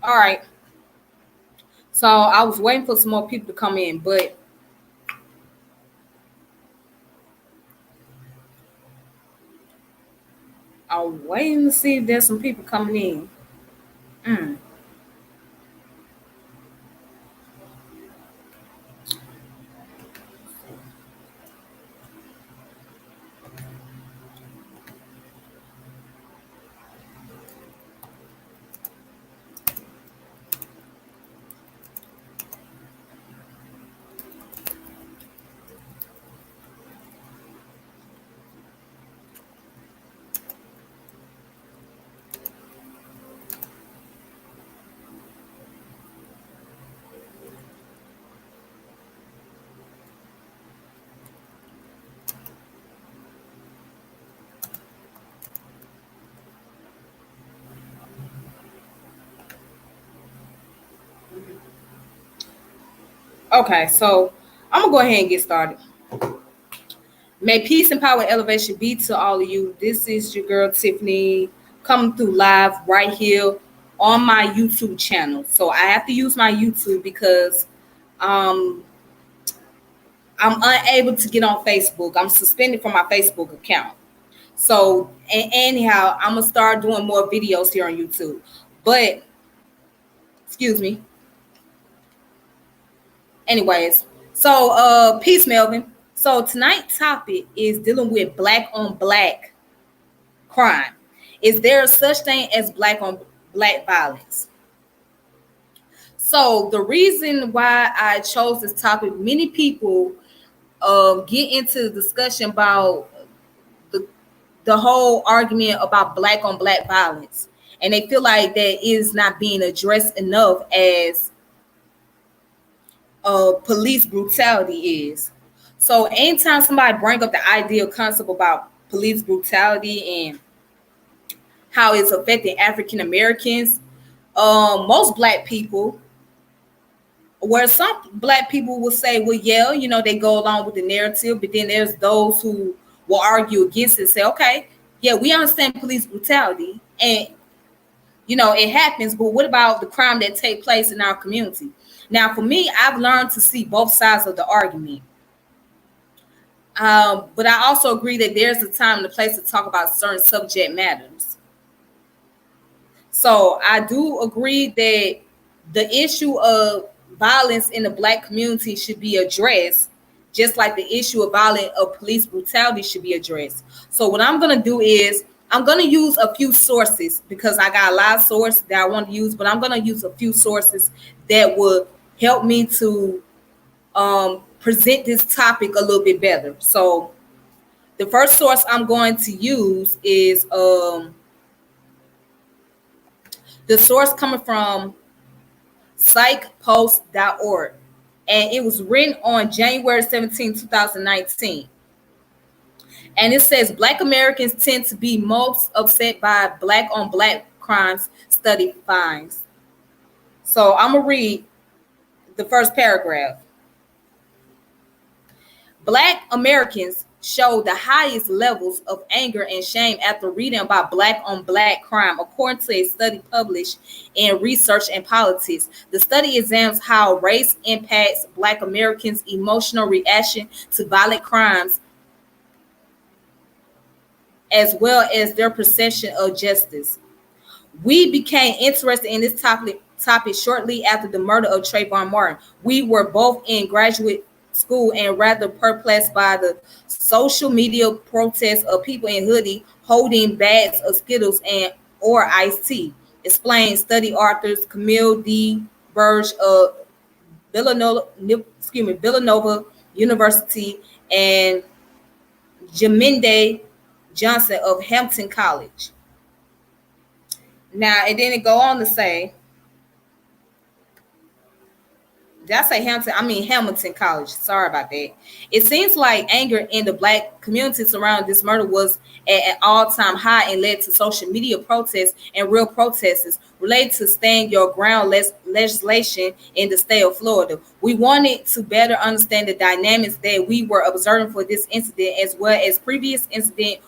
All right. So I was waiting for some more people to come in, but I was waiting to see if there's some people coming in. Mm. Okay, so I'm gonna go ahead and get started. May peace and power and elevation be to all of you. This is your girl Tiffany coming through live right here on my YouTube channel. So I have to use my YouTube because um, I'm unable to get on Facebook. I'm suspended from my Facebook account. So anyhow, I'm gonna start doing more videos here on YouTube. But excuse me. Anyways, so peace, Melvin. So tonight's topic is dealing with black on black crime. Is there such thing as black on black violence? So the reason why I chose this topic, many people get into the discussion about the the whole argument about black on black violence, and they feel like that is not being addressed enough as police brutality is. So anytime somebody bring up the ideal concept about police brutality and how it's affecting African Americans, most black people, where some black people will say, well, yeah, they go along with the narrative, but then there's those who will argue against it and say, okay, yeah, we understand police brutality and it happens, but what about the crime that take place in our community? Now, for me, I've learned to see both sides of the argument. But I also agree that there's a time and a place to talk about certain subject matters. So I do agree that the issue of violence in the black community should be addressed, just like the issue of violence of police brutality should be addressed. So what I'm going to do is I'm going to use a few sources because I got a lot of sources that I want to use, but I'm going to use a few sources that would help me to present this topic a little bit better. So the first source I'm going to use is the source coming from psychpost.org, and it was written on January 17, 2019. And it says Black Americans tend to be most upset by black on black crimes, study finds. So I'm going to read the first paragraph. Black Americans show the highest levels of anger and shame after reading about black on black crime, according to a study published in Research and Politics. The study examines how race impacts Black Americans' emotional reaction to violent crimes, as well as their perception of justice. We became interested in this topic shortly after the murder of Trayvon Martin. We were both in graduate school and rather perplexed by the social media protests of people in hoodie holding bags of Skittles and or iced tea, explained study authors Camille D. Burge of Villanova University and Jaminde Johnson of Hampton College. Now, and then it go on to say, did I say Hampton? I mean Hamilton College. Sorry about that. It seems like anger in the black community surrounding this murder was at an all-time high and led to social media protests and real protests related to Stand Your Ground legislation in the state of Florida. We wanted to better understand the dynamics that we were observing for this incident, as well as previous incident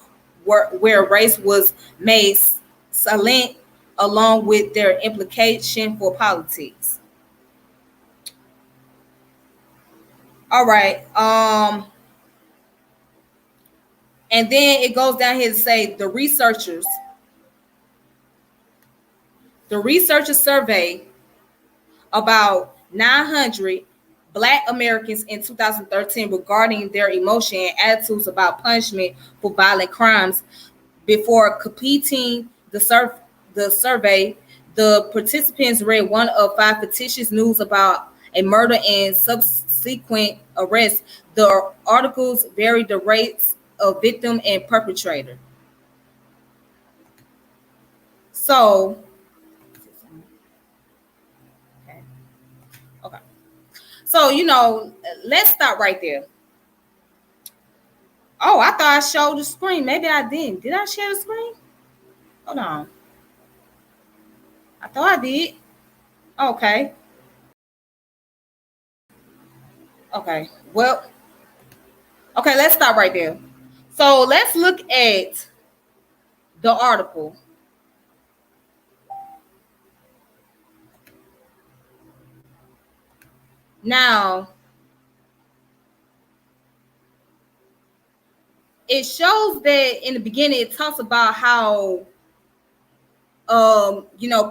where race was made salient along with their implication for politics. All right. And then it goes down here to say the researchers surveyed about 900 Black Americans in 2013 regarding their emotion and attitudes about punishment for violent crimes. Before completing the survey, the participants read one of 5 fictitious news about a murder and subsequent arrest. The articles varied the rates of victim and perpetrator. So, okay. So, let's stop right there. Oh, I thought I showed the screen. Maybe I didn't. Did I share the screen? Hold on. I thought I did. Okay. Okay. Well, okay, let's stop right there. So let's look at the article. Now, it shows that in the beginning, it talks about how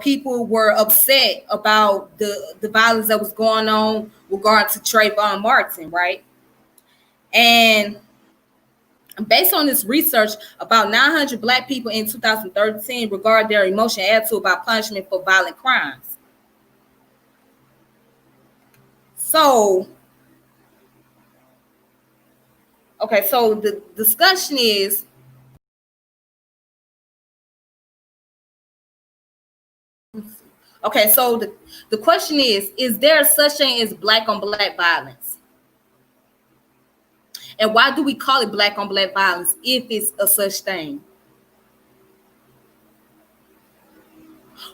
people were upset about the violence that was going on regard to Trayvon Martin, right? And based on this research, about 900 Black people in 2013 regard their emotion and attitude about punishment for violent crimes. So, okay, so the discussion is, okay, so the question is there such thing as Black on Black violence? And why do we call it Black on Black violence if it's a such thing?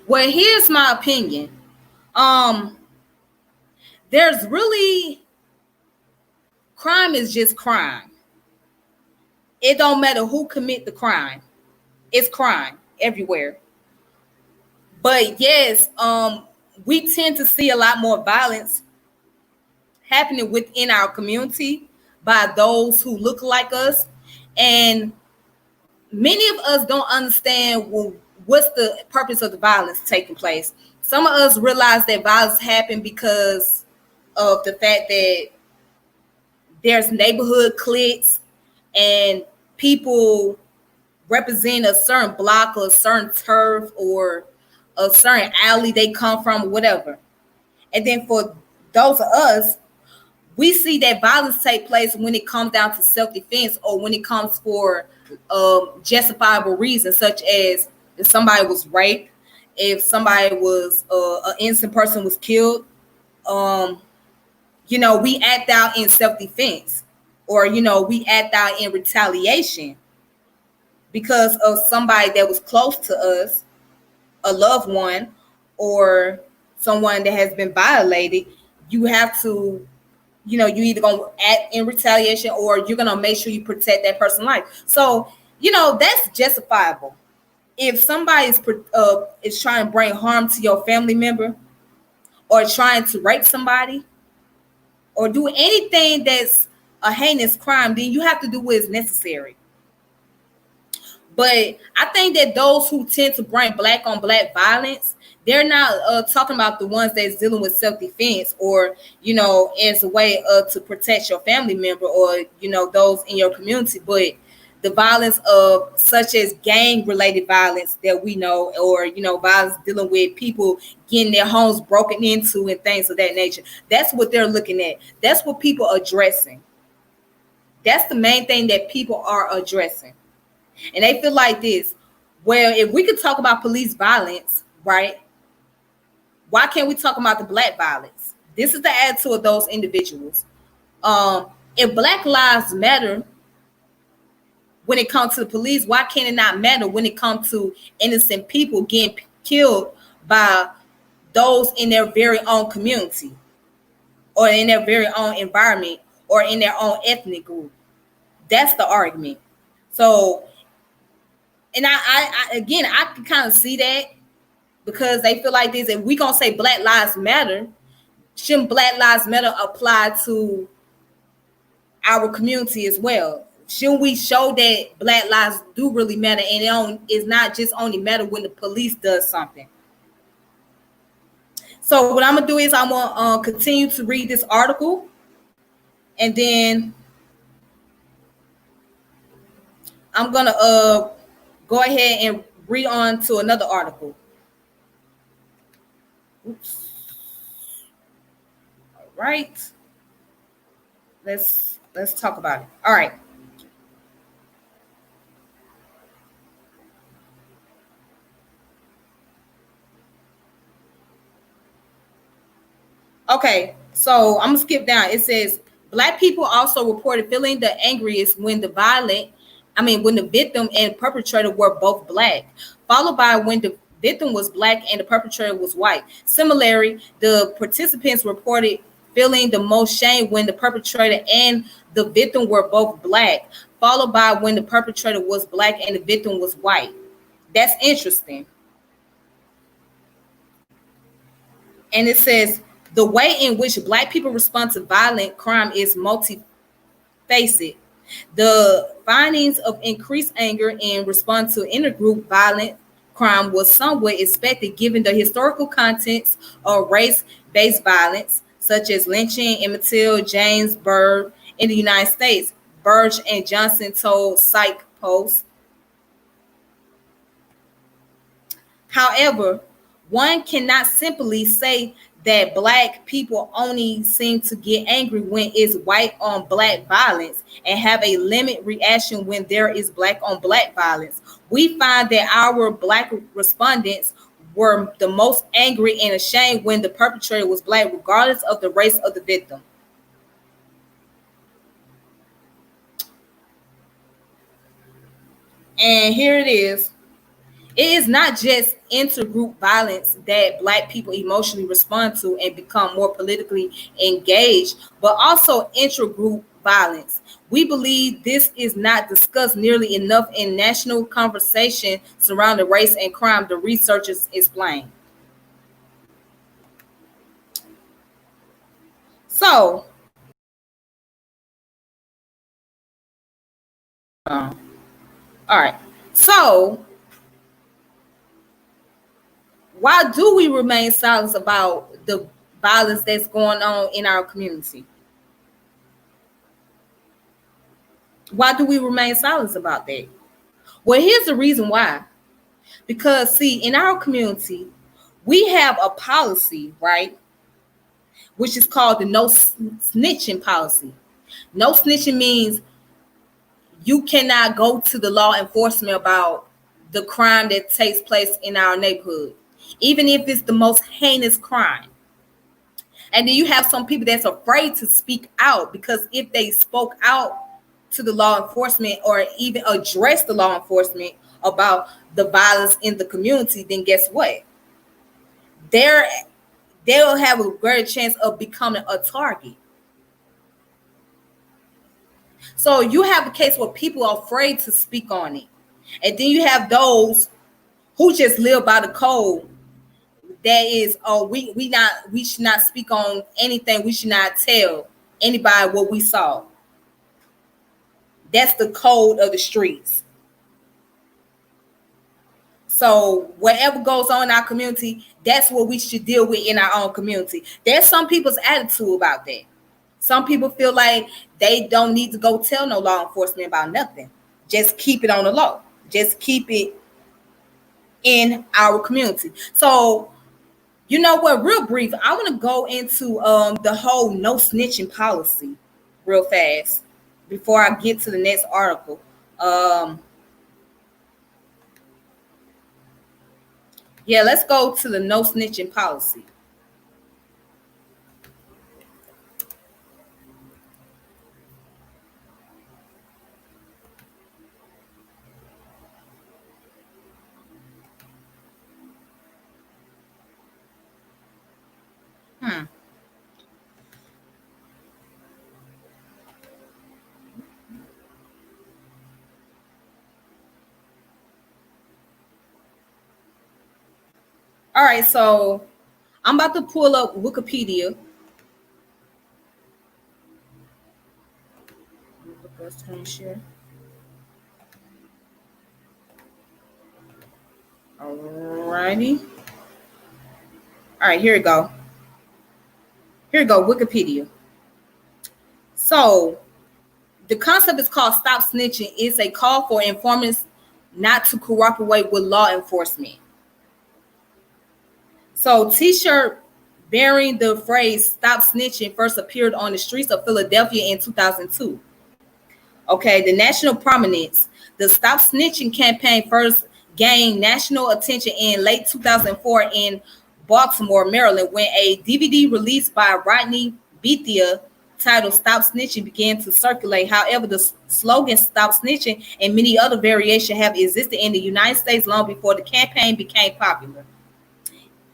Well, here's my opinion. There's really, crime is just crime. It don't matter who commit the crime. It's crime everywhere. But yes, we tend to see a lot more violence happening within our community by those who look like us. And many of us don't understand, well, what's the purpose of the violence taking place. Some of us realize that violence happened because of the fact that there's neighborhood cliques and people represent a certain block or a certain turf or a certain alley they come from or whatever. And then for those of us, we see that violence take place when it comes down to self-defense or when it comes for justifiable reasons, such as if somebody was raped, if somebody was an innocent person was killed, we act out in self-defense, or we act out in retaliation because of somebody that was close to us, a loved one, or someone that has been violated. You have to, you either gonna act in retaliation or you're gonna make sure you protect that person's life. So, that's justifiable. If somebody is trying to bring harm to your family member, or trying to rape somebody, or do anything that's a heinous crime, then you have to do what is necessary. But I think that those who tend to bring Black on Black violence, they're not talking about the ones that's dealing with self-defense or, as a way to protect your family member or, those in your community. But the violence of such as gang-related violence that we know, or, violence dealing with people getting their homes broken into and things of that nature. That's what they're looking at. That's what people are addressing. That's the main thing that people are addressing. And they feel like this. Well, if we could talk about police violence, right? Why can't we talk about the Black violence? This is the attitude of those individuals. If Black lives matter when it comes to the police, why can't it not matter when it comes to innocent people getting killed by those in their very own community or in their very own environment or in their own ethnic group? That's the argument. So, and I can kind of see that, because they feel like this. If we gonna say Black Lives Matter, shouldn't Black Lives Matter apply to our community as well? Shouldn't we show that Black lives do really matter, and it's not just only matter when the police does something? So what I'm gonna do is I'm gonna continue to read this article, and then I'm gonna go ahead and read on to another article. Oops. All right. Let's talk about it. All right. Okay, so I'm gonna skip down. It says Black people also reported feeling the angriest when when the victim and perpetrator were both Black, followed by when the victim was Black and the perpetrator was white. Similarly, the participants reported feeling the most shame when the perpetrator and the victim were both Black, followed by when the perpetrator was Black and the victim was white. That's interesting. And it says the way in which Black people respond to violent crime is multifaceted. The findings of increased anger in response to intergroup violent crime was somewhat expected given the historical contents of race-based violence, such as lynching, Emmett Till, James Byrd in the United States. Burge and Johnson told Psych Post. However, one cannot simply say that Black people only seem to get angry when it's white on Black violence and have a limit reaction when there is Black on Black violence. We find that our Black respondents were the most angry and ashamed when the perpetrator was Black, regardless of the race of the victim. And here it is. It is not just intergroup violence that Black people emotionally respond to and become more politically engaged, but also intragroup violence. We believe this is not discussed nearly enough in national conversation surrounding race and crime, the researchers explain. So, all right. So, why do we remain silent about the violence that's going on in our community? Why do we remain silent about that? Well, here's the reason why. Because, see, in our community, we have a policy, right, which is called the no snitching policy. No snitching means you cannot go to the law enforcement about the crime that takes place in our neighborhood, even if it's the most heinous crime. And then you have some people that's afraid to speak out because if they spoke out to the law enforcement or even address the law enforcement about the violence in the community, then guess what? They're they'll have a greater chance of becoming a target. So you have a case where people are afraid to speak on it. And then you have those who just live by the code. That is, oh, we should not speak on anything. We should not tell anybody what we saw. That's the code of the streets. So whatever goes on in our community, that's what we should deal with in our own community. There's some people's attitude about that. Some people feel like they don't need to go tell no law enforcement about nothing. Just keep it on the low. Just keep it in our community. So, you know what? Real brief, I want to go into the whole no snitching policy real fast before I get to the next article. Yeah, let's go to the no snitching policy. Hmm. All right, so I'm about to pull up Wikipedia. Screen share. Alrighty. All right, here we go. Here we go, Wikipedia. So the concept is called stop snitching. It's a call for informants not to cooperate with law enforcement. So t-shirt bearing the phrase stop snitching first appeared on the streets of Philadelphia in 2002. Okay, the national prominence. The Stop Snitching campaign first gained national attention in late 2004 in Baltimore, Maryland, when a DVD released by Rodney Bethia titled Stop Snitching began to circulate. However, the slogan Stop Snitching and many other variations have existed in the United States long before the campaign became popular.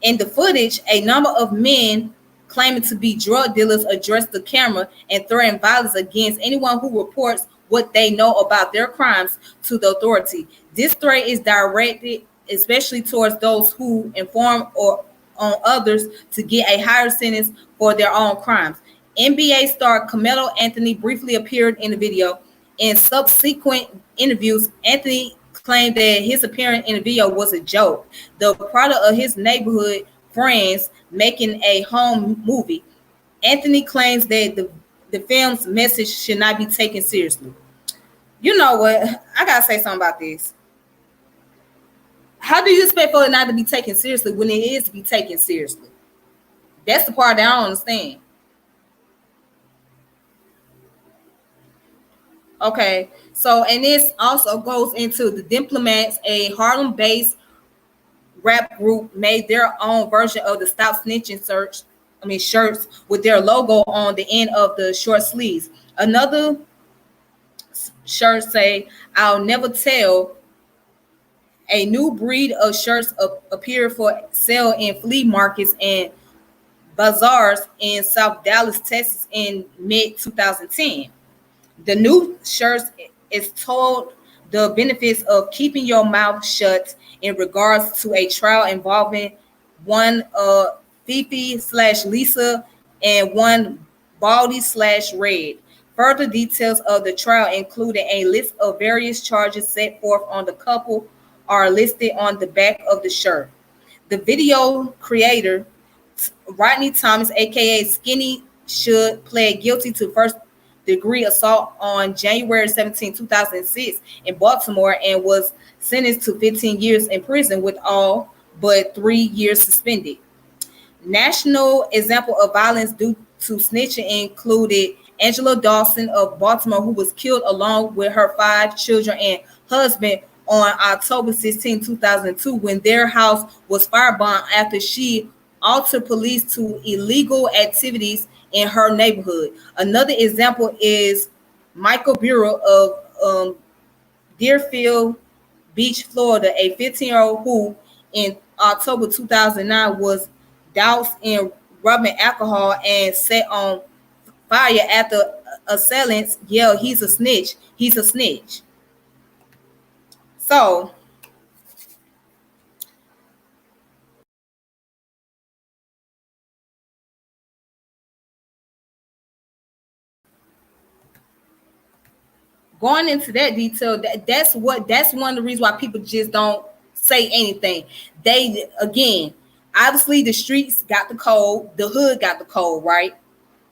In the footage, a number of men claiming to be drug dealers address the camera and threaten violence against anyone who reports what they know about their crimes to the authority. This threat is directed especially towards those who inform or on others to get a higher sentence for their own crimes. NBA star Carmelo Anthony briefly appeared in the video. In subsequent interviews, Anthony claimed that his appearance in the video was a joke, the product of his neighborhood friends making a home movie. Anthony claims that the film's message should not be taken seriously. You know what? I gotta say something about this. How do you expect for it not to be taken seriously when it is to be taken seriously? That's the part that I don't understand. Okay, so and this also goes into the Diplomats, a Harlem-based rap group, made their own version of the Stop Snitching shirts with their logo on the end of the short sleeves. Another shirt say, "I'll never tell." A new breed of shirts appeared for sale in flea markets and bazaars in South Dallas, Texas in mid-2010. The new shirts is told the benefits of keeping your mouth shut in regards to a trial involving one Fifi/Lisa and one Baldy/Red. Further details of the trial, including a list of various charges set forth on the couple, are listed on the back of the shirt. The video creator, Rodney Thomas, aka Skinny Should, pled guilty to first-degree assault on January 17, 2006 in Baltimore and was sentenced to 15 years in prison with all but 3 years suspended. National example of violence due to snitching included Angela Dawson of Baltimore, who was killed along with her 5 children and husband on October 16, 2002, when their house was firebombed after she altered police to illegal activities in her neighborhood. Another example is Michael Bureau of Deerfield Beach, Florida, a 15-year-old who in October 2009 was doused in rubbing alcohol and set on fire after assailants yelled, "He's a snitch, he's a snitch." So going into that detail, that's one of the reasons why people just don't say anything. They, again, obviously the streets got the code, the hood got the code, right?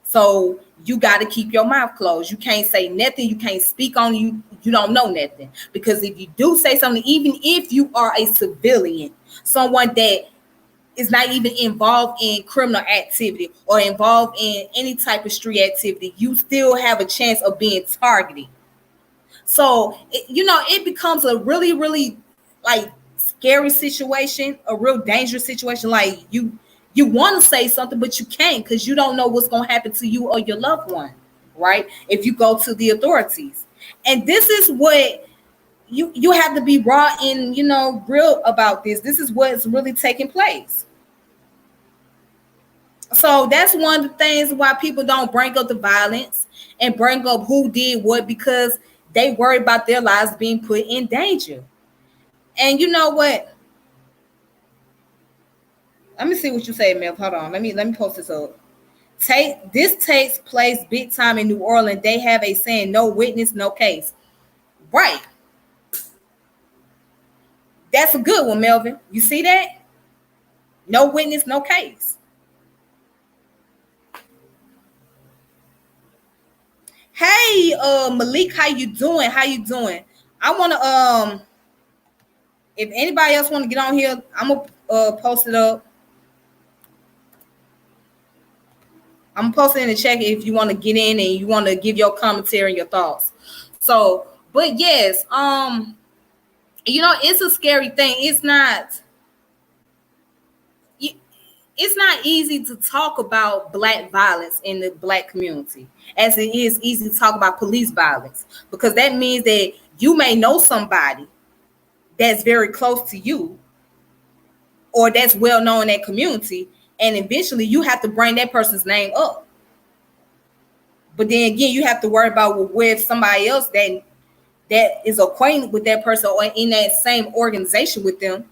So you got to keep your mouth closed. You can't say nothing. You can't speak on you don't know nothing. Because if you do say something, even if you are a civilian, someone that is not even involved in criminal activity or involved in any type of street activity, you still have a chance of being targeted. So, it becomes a really, really like scary situation, a real dangerous situation. Like you want to say something, but you can't because you don't know what's going to happen to you or your loved one, right? If you go to the authorities. And this is what you have to be raw and, real about this. This is what's really taking place. So that's one of the things why people don't bring up the violence and bring up who did what, because they worry about their lives being put in danger. And you know what? Let me see what you say, Mel. Hold on. Let me post this up. This takes place big time in New Orleans. They have a saying, no witness, no case. Right. That's a good one, Melvin. You see that? No witness, no case. Hey, Malik, how you doing? How you doing? I want to if anybody else want to get on here, I'm gonna post it up. I'm posting in the chat if you want to get in and you want to give your commentary and your thoughts. So, but yes, it's a scary thing. It's not easy to talk about Black violence in the Black community as it is easy to talk about police violence, because that means that you may know somebody that's very close to you or that's well known in that community, and eventually you have to bring that person's name up. But then again, you have to worry about where somebody else that is acquainted with that person or in that same organization with them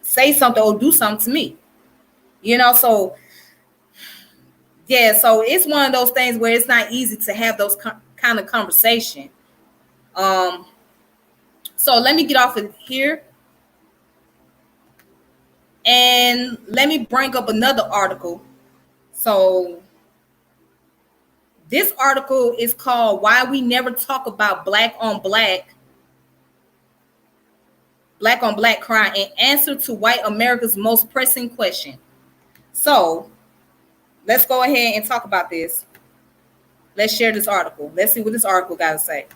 say something or do something to me. So yeah, so it's one of those things where it's not easy to have those kind of conversation. So let me get off of here and let me bring up another article. So this article is called Why We Never Talk About Black on Black Crime, an answer to white America's most pressing question. So let's go ahead and talk about this. Let's share this article. Let's see what this article got to say.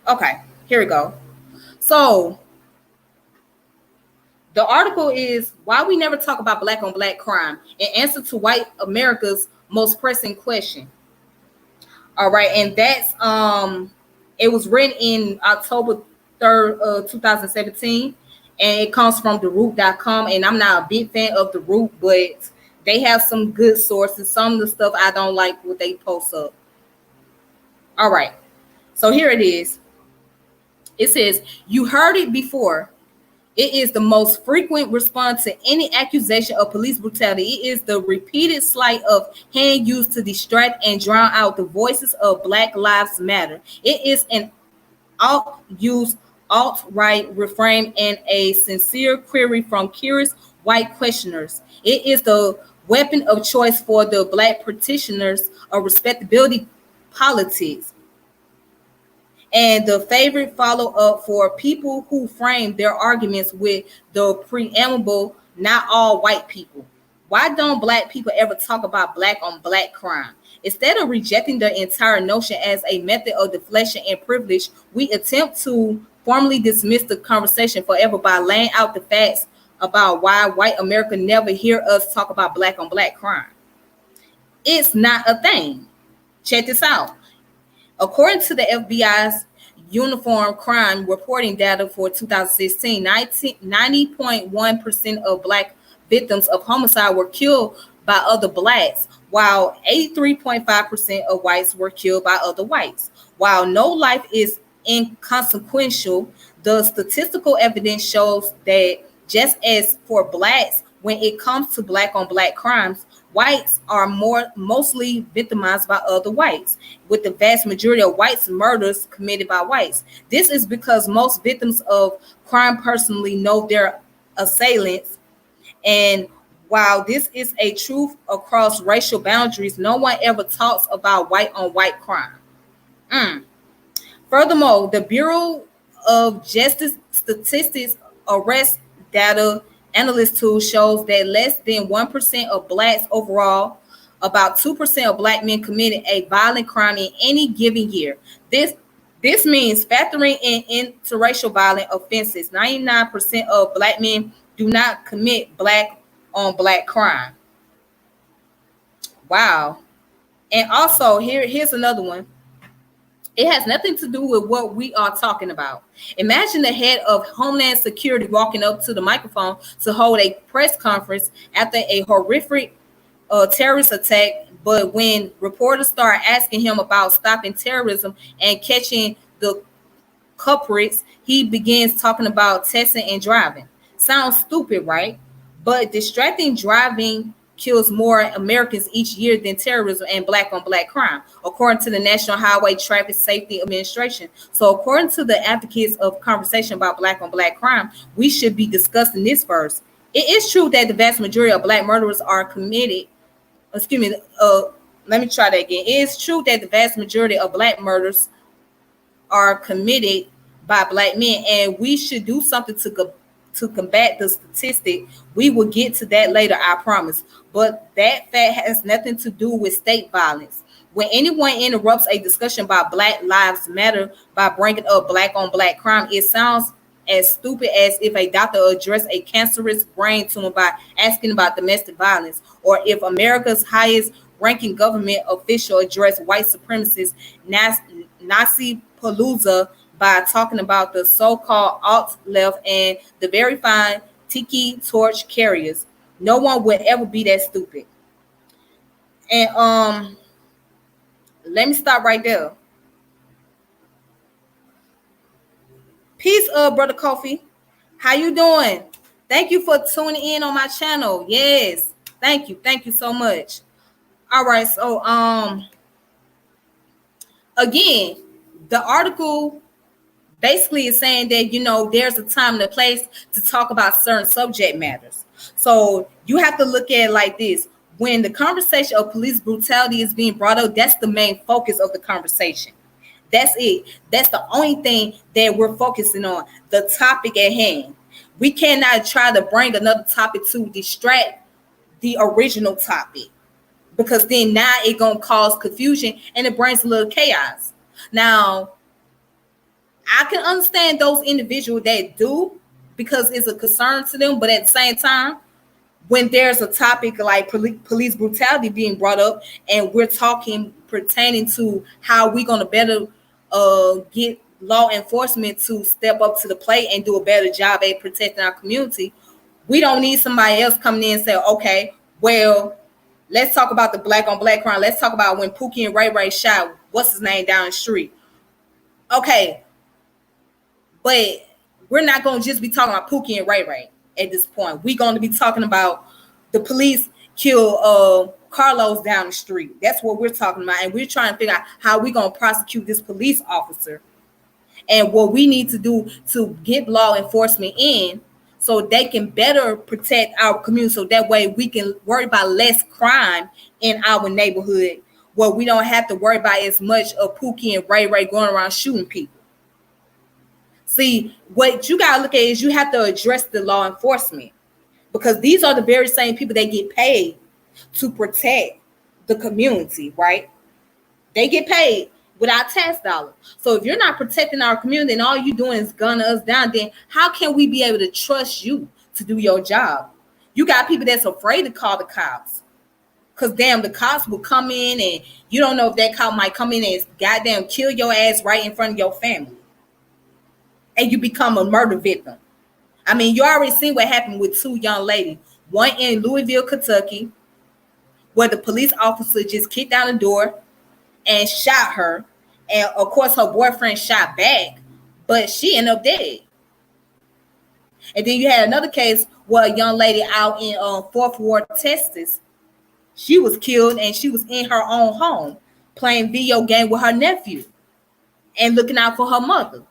Okay, here we go. So the article is Why We Never Talk About Black on Black Crime, an answer to white America's most pressing question. All right, and that's it was written in October 3rd, 2017, and it comes from TheRoot.com. And I'm not a big fan of The Root, but they have some good sources. Some of the stuff I don't like what they post up. All right, so here it is. It says, you heard it before. It is the most frequent response to any accusation of police brutality. It is the repeated sleight of hand used to distract and drown out the voices of Black Lives Matter. It is an alt-used alt-right refrain and a sincere query from curious white questioners. It is the weapon of choice for the Black practitioners of respectability politics, and the favorite follow-up for people who frame their arguments with the preamble, not all white people. Why don't Black people ever talk about Black on Black crime? Instead of rejecting the entire notion as a method of deflection and privilege, we attempt to formally dismiss the conversation forever by laying out the facts about why white America never hear us talk about Black on Black crime. It's not a thing. Check this out. According to the FBI's Uniform Crime Reporting data for 2016, 90.1% of Black victims of homicide were killed by other Blacks, while 83.5% of whites were killed by other whites. While no life is inconsequential, the statistical evidence shows that just as for Blacks, when it comes to Black on Black crimes, whites are mostly victimized by other whites, with the vast majority of whites murders committed by whites. This is because most victims of crime personally know their assailants, and while this is a truth across racial boundaries, no one ever talks about white on white crime. Furthermore, the Bureau of Justice Statistics arrest data analyst tool shows that less than 1% of Blacks overall, about 2% of Black men committed a violent crime in any given year. This means factoring in interracial violent offenses, 99% of Black men do not commit Black on Black crime. Wow. And also, here's another one. It has nothing to do with what we are talking about. Imagine the head of Homeland Security walking up to the microphone to hold a press conference after a horrific terrorist attack, but when reporters start asking him about stopping terrorism and catching the culprits, he begins talking about testing and driving. Sounds stupid, right? But distracting driving kills more Americans each year than terrorism and black on black crime, according to the National Highway Traffic Safety Administration. So, according to the advocates of conversation about black on black crime, we should be discussing this first. It is true that the vast majority of black murderers are committed. Excuse me. Let me try that again. It is true that the vast majority of black murders are committed by black men, and we should do something to combat the statistic. We will get to that later, I promise. But that fact has nothing to do with state violence. When anyone interrupts a discussion about Black Lives Matter by bringing up black on black crime, it sounds as stupid as if a doctor addressed a cancerous brain tumor by asking about domestic violence, or if America's highest ranking government official addressed white supremacist Nazi Palooza by talking about the so-called alt-left and the very fine tiki torch carriers. No one would ever be that stupid. And let me stop right there. Peace, brother Kofi. How you doing? Thank you for tuning in on my channel. Yes, thank you so much. All right, so again, the article basically is saying that, you know, there's a time and a place to talk about certain subject matters. So you have to look at it like this. When the conversation of police brutality is being brought up, that's the main focus of the conversation. That's it. That's the only thing that we're focusing on, the topic at hand. We cannot try to bring another topic to distract the original topic, because then now it gonna cause confusion and it brings a little chaos. Now, I can understand those individuals that do, because it's a concern to them, but at the same time, when there's a topic like police brutality being brought up, and we're talking pertaining to how we're going to better get law enforcement to step up to the plate and do a better job at protecting our community, we don't need somebody else coming in and say, okay, well, let's talk about the black on black crime. Let's talk about when Pookie and Ray Ray shot what's his name down the street. Okay, but we're not going to just be talking about Pookie and Ray Ray at this point. We're going to be talking about the police kill Carlos down the street. That's what we're talking about. And we're trying to figure out how we're going to prosecute this police officer and what we need to do to get law enforcement in so they can better protect our community. So that way we can worry about less crime in our neighborhood, where we don't have to worry about as much of Pookie and Ray Ray going around shooting people. See, what you got to look at is you have to address the law enforcement, because these are the very same people that get paid to protect the community, right? They get paid with our tax dollars. So if you're not protecting our community and all you're doing is gunning us down, then how can we be able to trust you to do your job? You got people that's afraid to call the cops, because damn, the cops will come in and you don't know if that cop might come in and goddamn kill your ass right in front of your family, and you become a murder victim. I mean, you already seen what happened with two young ladies, one in Louisville, Kentucky, where the police officer just kicked down the door and shot her. And of course, her boyfriend shot back, but she ended up dead. And then you had another case where a young lady out in Fourth Ward, Texas, she was killed, and she was in her own home playing video game with her nephew and looking out for her mother.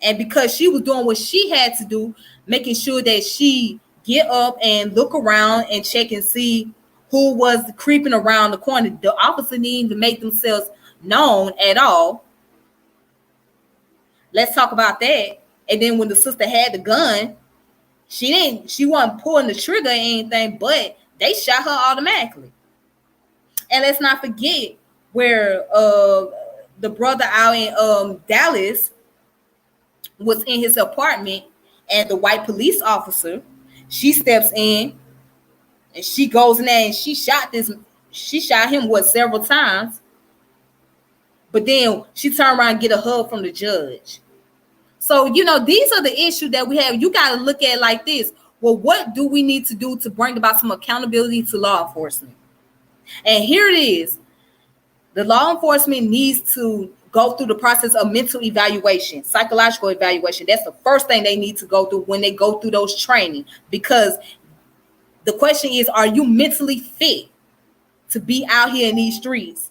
And because she was doing what she had to do, making sure that she get up and look around and check and see who was creeping around the corner, the officer didn't even make themselves known at all. Let's talk about that. And then when the sister had the gun, she wasn't pulling the trigger or anything, but they shot her automatically. And let's not forget where the brother out in Dallas was in his apartment, and the white police officer, she steps in and she goes in there and she shot him several times, but then she turned around and get a hug from the judge. So, you know, these are the issues that we have. You got to look at it like this. Well, what do we need to do to bring about some accountability to law enforcement? And here it is. The law enforcement needs to go through the process of mental evaluation, psychological evaluation. That's the first thing they need to go through when they go through those training, because the question is, are you mentally fit to be out here in these streets?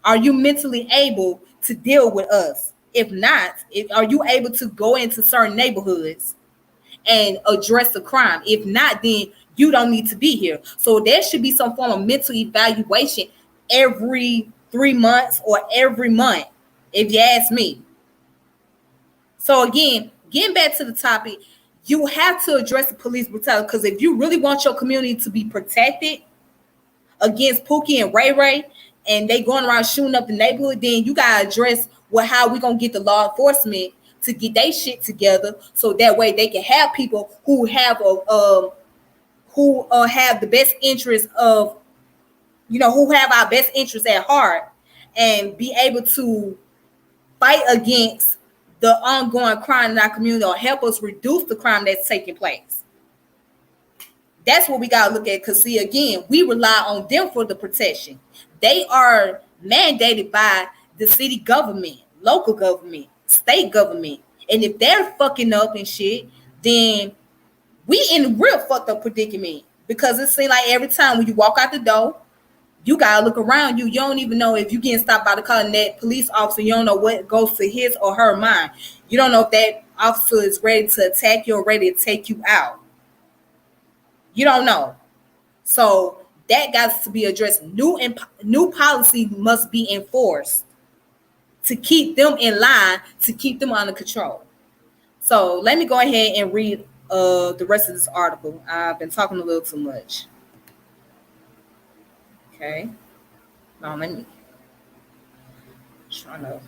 Are you mentally able to deal with us? If not, are you able to go into certain neighborhoods and address the crime? If not, then you don't need to be here. So there should be some form of mental evaluation every 3 months or every month, if you ask me. So again, getting back to the topic, you have to address the police brutality, because if you really want your community to be protected against Pookie and Ray Ray, and they going around shooting up the neighborhood, then you gotta address how we gonna get the law enforcement to get their shit together, so that way they can have people who have have the best interest of, who have our best interests at heart, and be able to fight against the ongoing crime in our community, or help us reduce the crime that's taking place. That's what we got to look at, because, see, again, we rely on them for the protection. They are mandated by the city government, local government, state government. And if they're fucking up and shit, then we in a real fucked up predicament, because it seems like every time when you walk out the door, you got to look around you. You don't even know if you getting stopped by the car, and that police officer, you don't know what goes to his or her mind. You don't know if that officer is ready to attack you or ready to take you out. You don't know. So that got to be addressed. New policy must be enforced to keep them in line, to keep them under control. So let me go ahead and read the rest of this article. I've been talking a little too much. Okay. Now let me try to.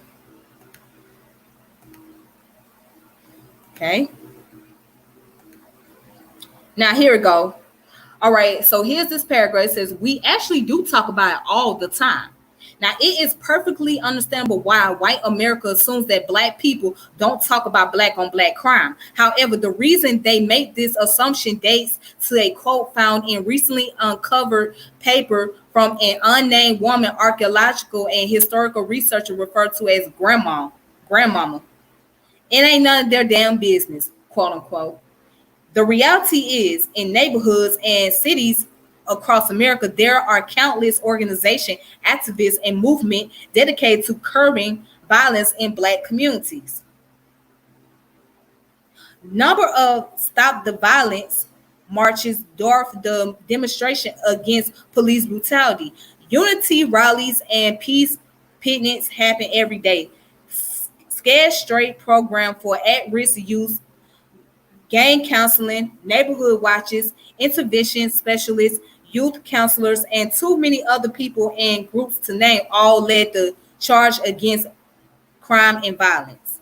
Okay. Now here we go. All right. So here's this paragraph. It says, we actually do talk about it all the time. Now, it is perfectly understandable why white America assumes that black people don't talk about black on black crime. However, the reason they make this assumption dates to a quote found in recently uncovered paper from an unnamed woman archaeological and historical researcher referred to as grandmama. It ain't none of their damn business, quote unquote. The reality is, in neighborhoods and cities across America, there are countless organizations, activists, and movements dedicated to curbing violence in black communities. Number of Stop the Violence marches dwarf the demonstration against police brutality. Unity rallies and peace picnics happen every day. Scared Straight program for at-risk youth, gang counseling, neighborhood watches, intervention specialists, youth counselors, and too many other people and groups to name all led the charge against crime and violence.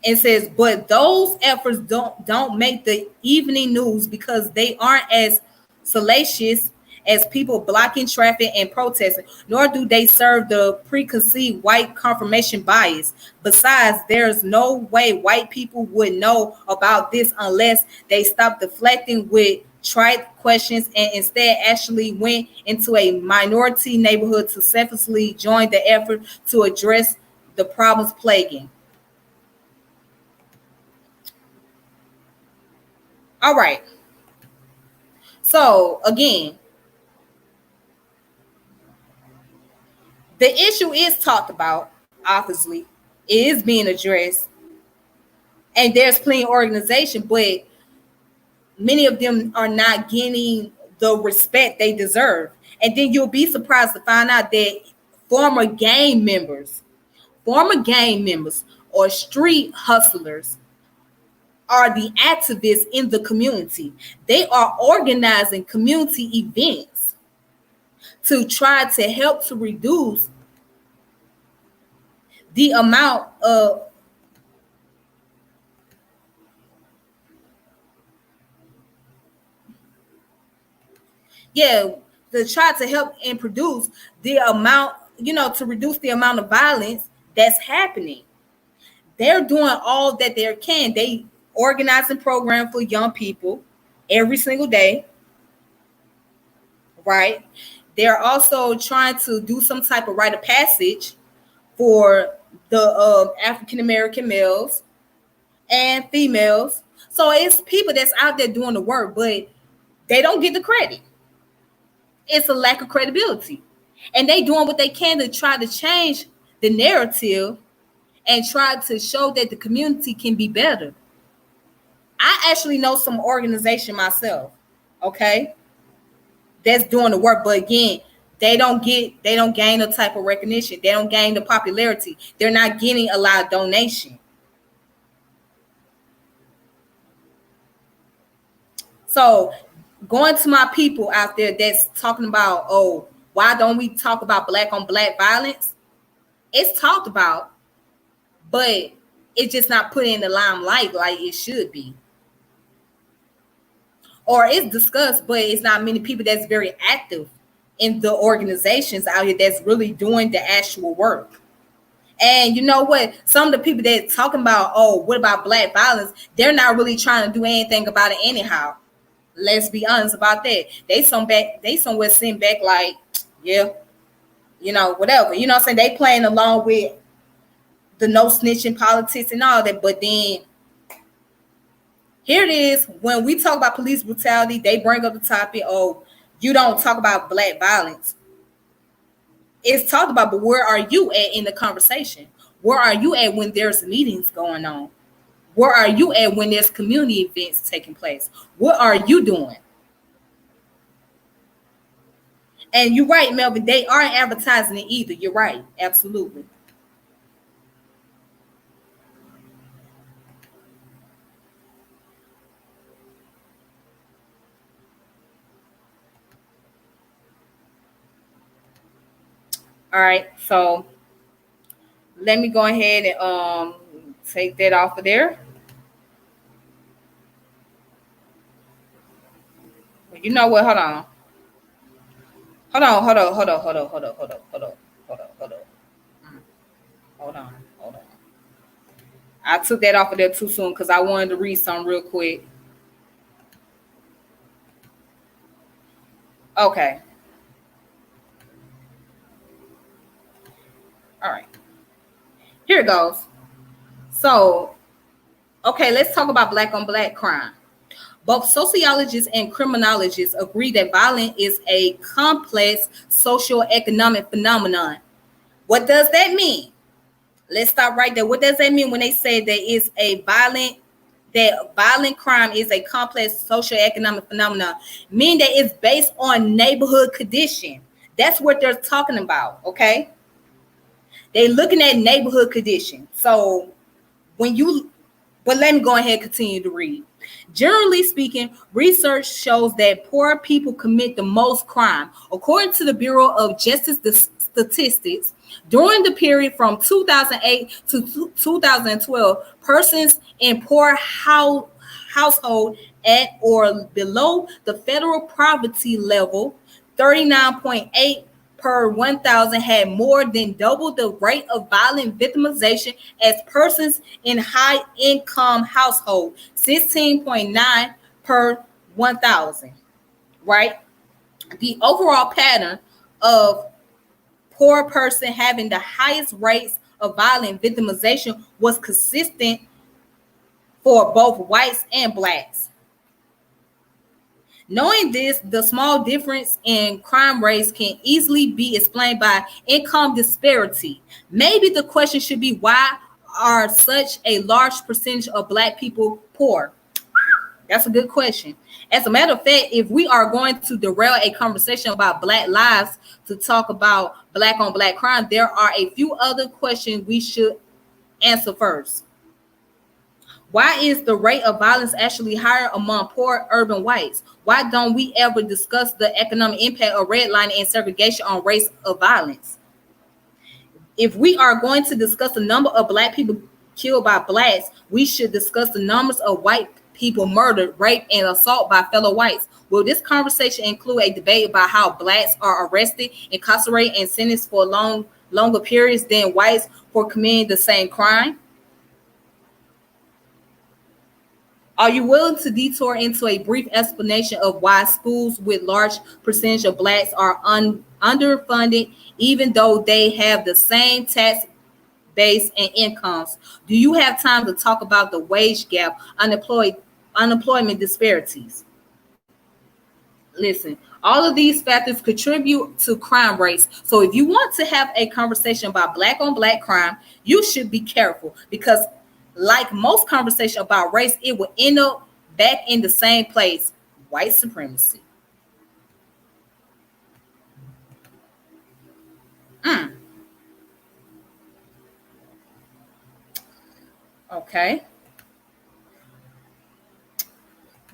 It says, but those efforts don't make the evening news because they aren't as salacious as people blocking traffic and protesting, nor do they serve the preconceived white confirmation bias. Besides, there's no way white people would know about this unless they stop deflecting with trite questions and instead actually went into a minority neighborhood to selflessly join the effort to address the problems plaguing. All right. So again, the issue is talked about, obviously. It is being addressed. And there's plenty of organization, but many of them are not getting the respect they deserve. And then you'll be surprised to find out that former gang members or street hustlers are the activists in the community. They are organizing community events to try to help to reduce the amount of to try to help and produce the amount, to reduce the amount of violence that's happening. They're doing all that they can. They organizing program for young people every single day, right? They're also trying to do some type of rite of passage for the African American males and females. So it's people that's out there doing the work, but they don't get the credit. It's a lack of credibility. And they doing what they can to try to change the narrative and try to show that the community can be better. I actually know some organization myself, okay, that's doing the work, but again, they don't gain the type of recognition. They don't gain the popularity. They're not getting a lot of donation. So going to my people out there that's talking about, oh, why don't we talk about black on black violence? It's talked about, but it's just not put in the limelight like it should be. Or it's discussed, but it's not many people that's very active in the organizations out here that's really doing the actual work. And you know what? Some of the people that talking about, oh, what about black violence? They're not really trying to do anything about it anyhow. Let's be honest about that. They somewhere sitting back like, yeah, whatever. You know what I'm saying? They playing along with the no snitching politics and all that. But then here it is, when we talk about police brutality, they bring up the topic, oh, you don't talk about black violence. It's talked about, but where are you at in the conversation? Where are you at when there's meetings going on? Where are you at when there's community events taking place? What are you doing? And you're right, Melvin, they aren't advertising it either. You're right, absolutely. All right, so let me go ahead and take that off of there. You know what? Hold on. Hold on. I took that off of there too soon because I wanted to read something real quick. Okay. All right. Here it goes. So, okay, let's talk about black on black crime. Both sociologists and criminologists agree that violence is a complex socio-economic phenomenon. What does that mean? Let's stop right there. What does that mean when they say that violent crime is a complex socio-economic phenomenon? Meaning that it's based on neighborhood condition. That's what they're talking about, okay? They're looking at neighborhood condition. So but let me go ahead and continue to read. Generally speaking, research shows that poor people commit the most crime. According to the Bureau of Justice Statistics, during the period from 2008 to 2012, persons in poor household at or below the federal poverty level, 39.8 per 1,000, had more than double the rate of violent victimization as persons in high-income household, 16.9 per 1,000, right? The overall pattern of poor person having the highest rates of violent victimization was consistent for both whites and blacks. Knowing this, the small difference in crime rates can easily be explained by income disparity. Maybe the question should be, why are such a large percentage of black people poor? That's a good question. As a matter of fact, if we are going to derail a conversation about black lives to talk about black on black crime, there are a few other questions we should answer first. Why is the rate of violence actually higher among poor urban whites? Why don't we ever discuss the economic impact of redlining and segregation on rates of violence? If we are going to discuss the number of black people killed by blacks, we should discuss the numbers of white people murdered, raped, and assaulted by fellow whites. Will this conversation include a debate about how blacks are arrested, incarcerated, and sentenced for longer periods than whites for committing the same crime? Are you willing to detour into a brief explanation of why schools with large percentage of blacks are underfunded, even though they have the same tax base and incomes? Do you have time to talk about the wage gap, unemployment disparities? Listen, all of these factors contribute to crime rates. So if you want to have a conversation about black on black crime, you should be careful because like most conversation about race, it will end up back in the same place, white supremacy. Mm, okay.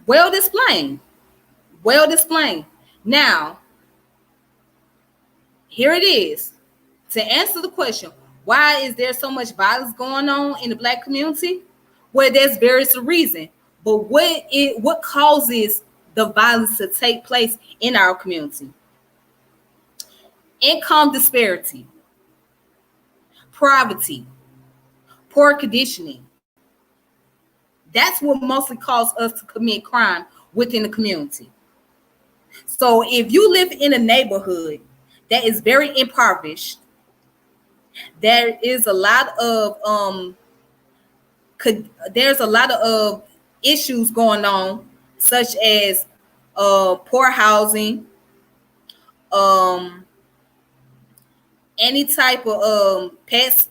Well displayed. Well displayed. Now, here it is. To answer the question, why is there so much violence going on in the black community? Well, there's various reasons. But what causes the violence to take place in our community? Income disparity, poverty, poor conditioning. That's what mostly causes us to commit crime within the community. So if you live in a neighborhood that is very impoverished, there is a lot of there's a lot of issues going on, such as poor housing, um, any type of pest,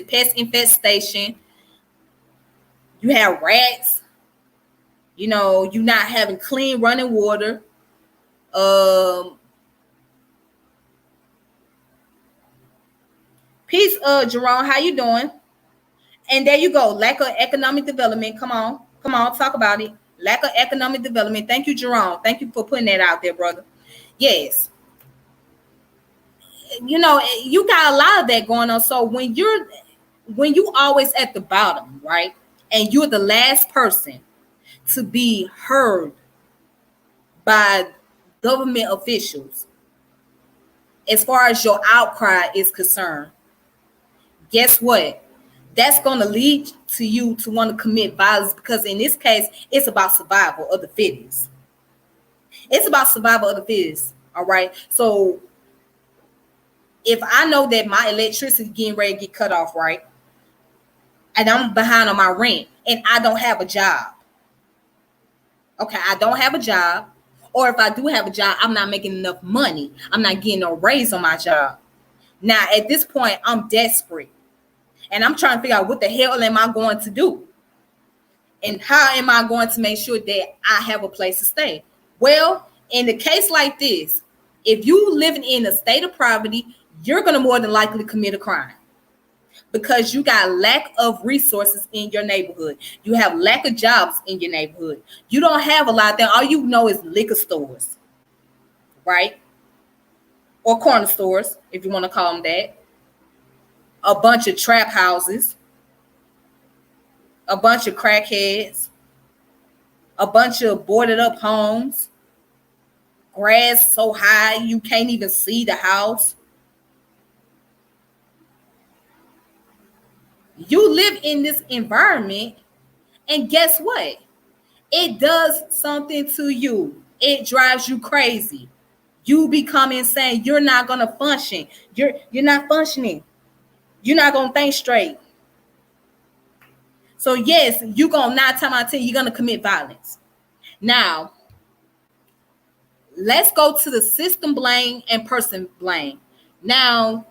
pest infestation. You have rats. You know, you not having clean running water. Um, Peace, Jerome. How you doing? And there you go. Lack of economic development. Come on, talk about it. Lack of economic development. Thank you, Jerome. Thank you for putting that out there, brother. Yes. You know, you got a lot of that going on. So when you always at the bottom, right? And you're the last person to be heard by government officials as far as your outcry is concerned, guess what? That's going to lead to you to want to commit violence because in this case, it's about survival of the fittest. It's about survival of the fittest. All right. So if I know that my electricity is getting ready to get cut off, right? And I'm behind on my rent and I don't have a job. Okay, I don't have a job. Or if I do have a job, I'm not making enough money. I'm not getting no raise on my job. Now, at this point, I'm desperate. And I'm trying to figure out what the hell am I going to do? And how am I going to make sure that I have a place to stay? Well, in a case like this, if you living in a state of poverty, you're going to more than likely commit a crime because you got lack of resources in your neighborhood. You have lack of jobs in your neighborhood. You don't have a lot there. All you know is liquor stores, right? Or corner stores, if you want to call them that. A bunch of trap houses, a bunch of crackheads, a bunch of boarded up homes, grass so high you can't even see the house. You live in this environment, and guess what? It does something to you. It drives you crazy. You become insane. You're not gonna function. You're not functioning. You're not gonna think straight. So yes, you're gonna 9 times out of 10, you're gonna commit violence. Now, let's go to the system blame and person blame. Now,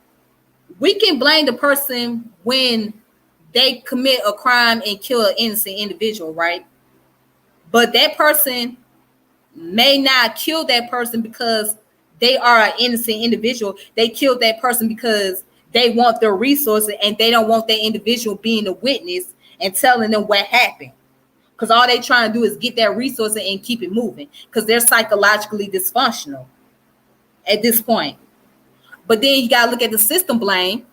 we can blame the person when they commit a crime and kill an innocent individual, right? But that person may not kill that person because they are an innocent individual. They killed that person because they want their resources and they don't want that individual being a witness and telling them what happened. Because all they trying to do is get that resource and keep it moving because they're psychologically dysfunctional at this point. But then you got to look at the system blame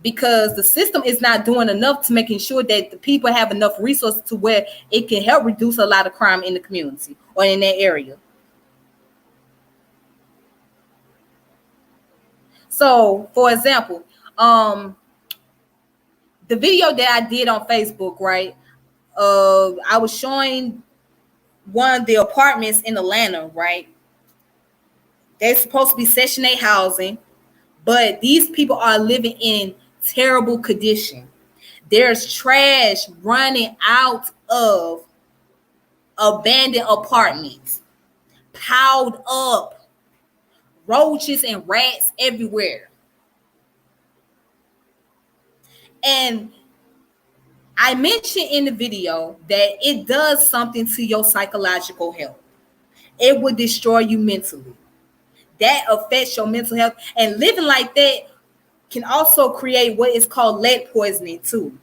because the system is not doing enough to making sure that the people have enough resources to where it can help reduce a lot of crime in the community or in that area. So, for example, the video that I did on Facebook, right? I was showing one of the apartments in Atlanta, right? They're supposed to be Section 8 housing, but these people are living in terrible condition. There's trash running out of abandoned apartments, piled up, roaches and rats everywhere. And I mentioned in the video that it does something to your psychological health. It would destroy you mentally. That affects your mental health. And living like that can also create what is called lead poisoning too.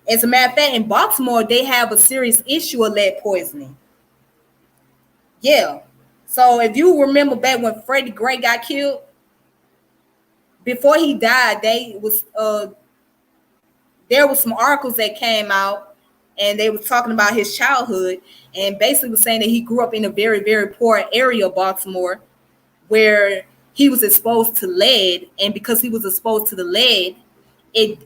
As a matter of fact, in Baltimore, they have a serious issue of lead poisoning. Yeah. So if you remember back when Freddie Gray got killed, before he died, there was some articles that came out, and they was talking about his childhood, and basically was saying that he grew up in a very, very poor area of Baltimore where he was exposed to lead, and because he was exposed to the lead, it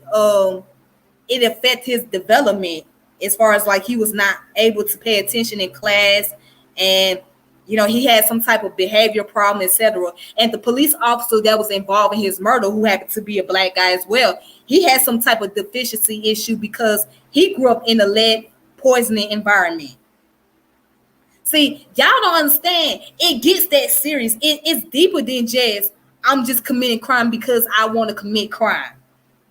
it affected his development as far as like he was not able to pay attention in class, and he had some type of behavior problem, etc. And the police officer that was involved in his murder, who happened to be a black guy as well, he had some type of deficiency issue because he grew up in a lead poisoning environment. See, y'all don't understand. It gets that serious. It's deeper than just I'm just committing crime because I want to commit crime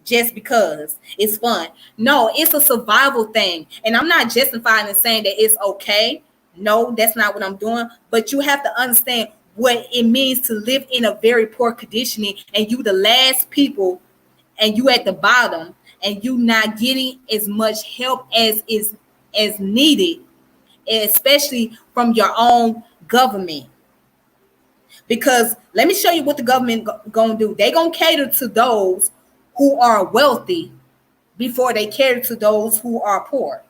just because it's fun. No, it's a survival thing. And I'm not justifying and saying that it's okay. No, that's not what I'm doing. But you have to understand what it means to live in a very poor conditioning, and you the last people, and you at the bottom, and you not getting as much help as needed, especially from your own government. Because let me show you what the government gonna do. They gonna cater to those who are wealthy before they cater to those who are poor.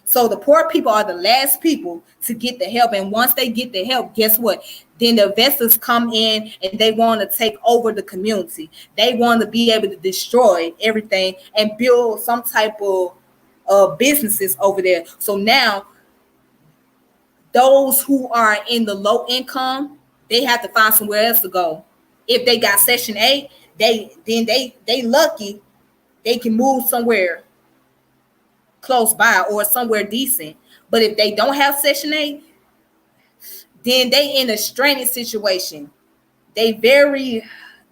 So the poor people are the last people to get the help. And once they get the help, guess what? Then the investors come in and they want to take over the community. They want to be able to destroy everything and build some type of businesses over there. So now those who are in the low income, they have to find somewhere else to go. If they got Section 8, they lucky they can move somewhere close by or somewhere decent. But if they don't have Section 8, then they in a stranded situation. They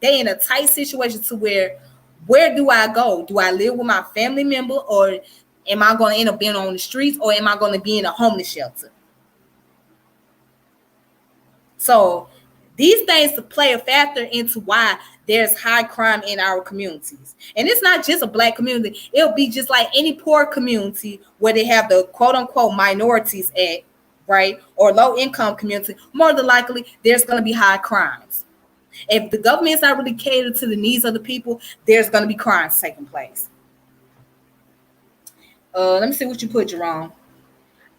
in a tight situation to where do I go? Do I live with my family member, or am I going to end up being on the streets, or am I going to be in a homeless shelter? So these things play a factor into why there's high crime in our communities. And it's not just a black community. It'll be just like any poor community where they have the quote unquote minorities at, right? Or low income community. More than likely, there's going to be high crimes. If the government is not really catered to the needs of the people, there's going to be crimes taking place. Let me see what you put, Jerome.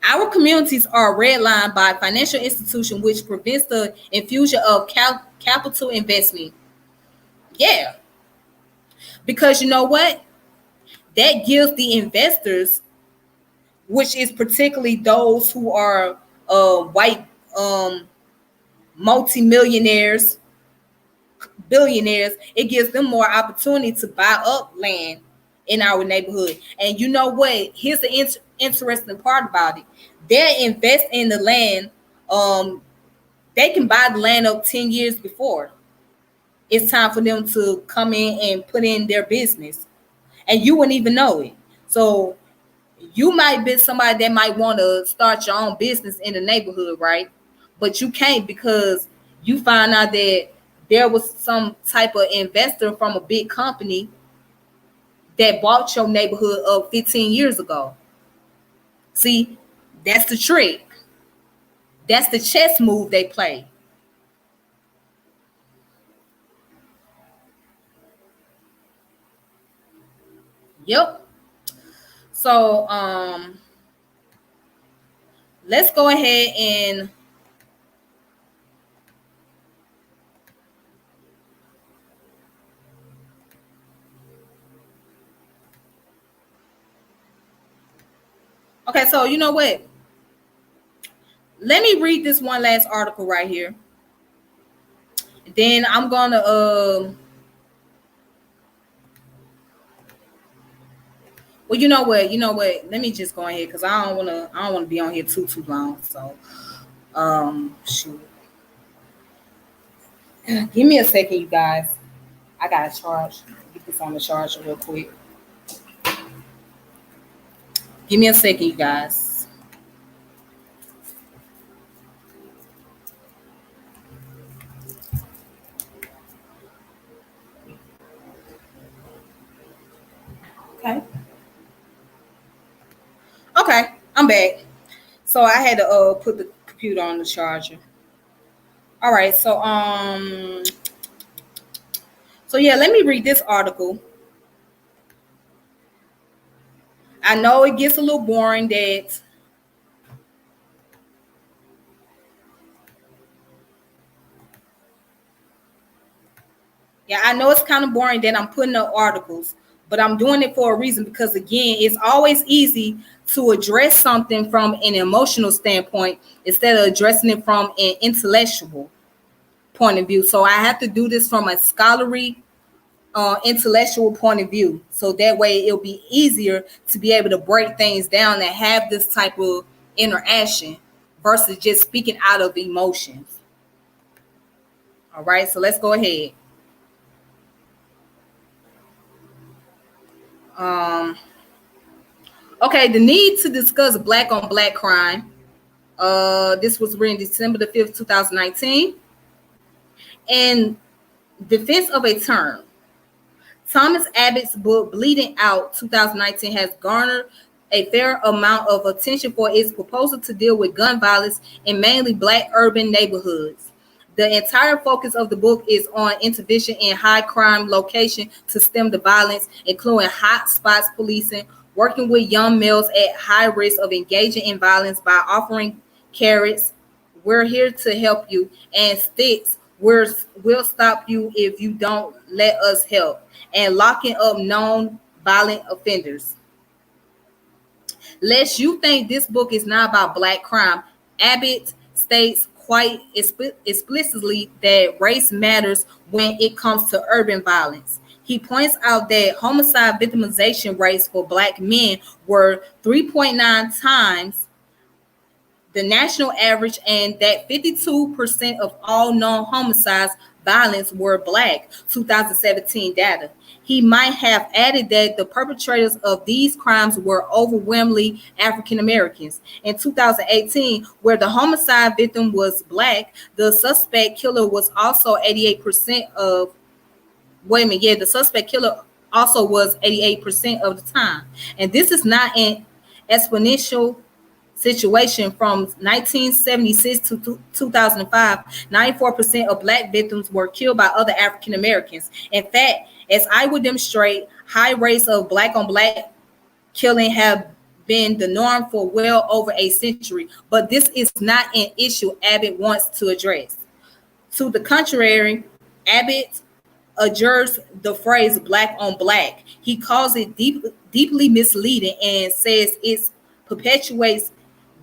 Our communities are redlined by financial institution, which prevents the infusion of capital investment. Yeah, because you know what? That gives the investors, which is particularly those who are white multimillionaires, billionaires, it gives them more opportunity to buy up land in our neighborhood. And you know what? Here's the interesting part about it. They invest in the land. They can buy the land up 10 years before it's time for them to come in and put in their business. And you wouldn't even know it. So you might be somebody that might want to start your own business in the neighborhood, right? But you can't because you find out that there was some type of investor from a big company that bought your neighborhood up 15 years ago. See, that's the trick. That's the chess move they play. Yep. So let's go ahead and Okay, so you know what? Let me read this one last article right here. Then I'm gonna well, you know what? You know what? Let me just go ahead because I don't wanna be on here too long. So shoot. Give me a second, you guys. I gotta charge. Get this on the charger real quick. Give me a second, you guys. Okay. Okay, I'm back. So I had to put the computer on the charger. All right, so yeah, let me read this article. I know it gets a little boring that yeah, I know it's kind of boring that I'm putting up articles, but I'm doing it for a reason because again, it's always easy to address something from an emotional standpoint instead of addressing it from an intellectual point of view. So I have to do this from a scholarly intellectual point of view. So that way it'll be easier to be able to break things down and have this type of interaction versus just speaking out of emotions. All right, so let's go ahead. Um, okay, the need to discuss black on black crime. This was written December the 5th, 2019. In defense of a term, Thomas Abbott's book Bleeding Out 2019 has garnered a fair amount of attention for its proposal to deal with gun violence in mainly black urban neighborhoods. The entire focus of the book is on intervention in high crime locations to stem the violence, including hot spots policing, working with young males at high risk of engaging in violence by offering carrots, we're here to help you, and sticks, we'll stop you if you don't let us help, and locking up known violent offenders. Lest you think this book is not about black crime, Abbott states quite explicitly that race matters when it comes to urban violence. He points out that homicide victimization rates for black men were 3.9 times the national average, and that 52% of all known homicides violence were black, 2017 data. He might have added that the perpetrators of these crimes were overwhelmingly African Americans. In 2018, where the homicide victim was black, the suspect killer was also 88% of, wait a minute, yeah, the suspect killer also was 88% of the time. And this is not an exponential situation. From 1976 to 2005, 94% of black victims were killed by other African Americans. In fact, as I would demonstrate, high rates of black on black killing have been the norm for well over a century, but this is not an issue Abbott wants to address. To the contrary, Abbott adjures the phrase black on black. He calls it deeply misleading and says it perpetuates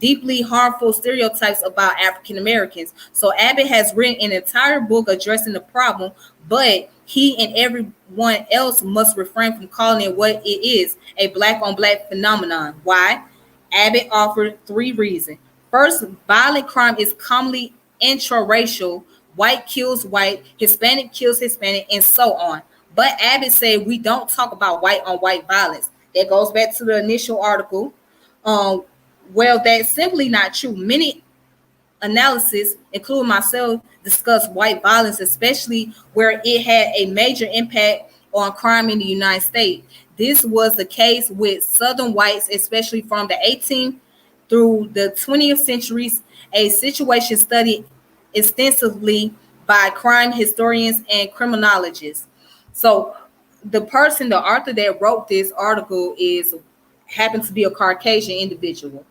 deeply harmful stereotypes about African Americans. So Abbott has written an entire book addressing the problem, but he and everyone else must refrain from calling it what it is, a black on black phenomenon. Why? Abbott offered three reasons. First, violent crime is commonly intraracial. White kills white, Hispanic kills Hispanic, and so on. But Abbott said we don't talk about white on white violence. That goes back to the initial article. Um, well, that's simply not true. Many analysis, including myself, discuss white violence, especially where it had a major impact on crime in the United States. This was the case with Southern whites, especially from the 18th through the 20th centuries, a situation studied extensively by crime historians and criminologists. So the author that wrote this article is happens to be a Caucasian individual.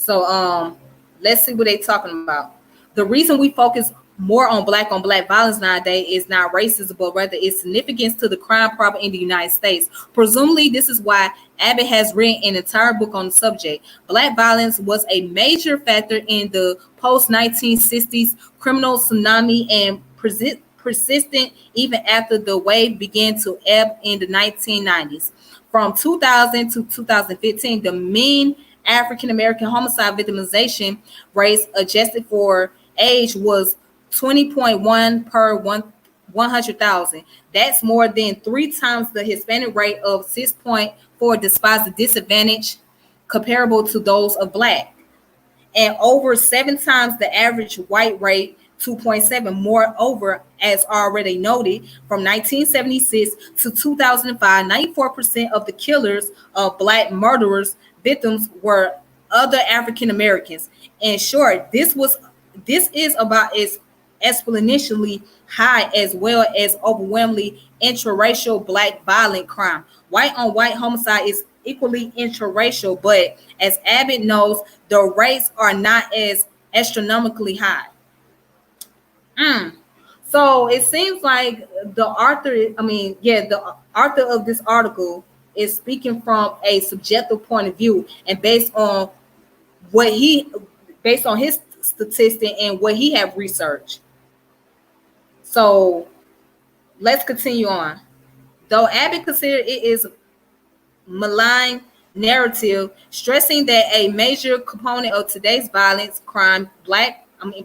So let's see what they're talking about. The reason we focus more on black violence nowadays is not racism, but rather its significance to the crime problem in the United States. Presumably, this is why Abbott has written an entire book on the subject. Black violence was a major factor in the post 1960s criminal tsunami and persistent even after the wave began to ebb in the 1990s. From 2000 to 2015, the mean African American homicide victimization rates adjusted for age was 20.1 per 100,000. That's more than 3 times the Hispanic rate of 6.4, despite the disadvantage comparable to those of Black, and over 7 times the average white rate, 2.7. Moreover, as already noted, from 1976 to 2005, 94% of the killers of Black murderers victims were other African Americans. In short, this is about as exponentially high as well as overwhelmingly intraracial Black violent crime. White on white homicide is equally interracial, but as Abbott knows, the rates are not as astronomically high. So it seems like the author, the author of this article is speaking from a subjective point of view and what he, based on his statistic and what he have researched. So let's continue on. Though Abbott considered it is malign narrative, stressing that a major component of today's violence crime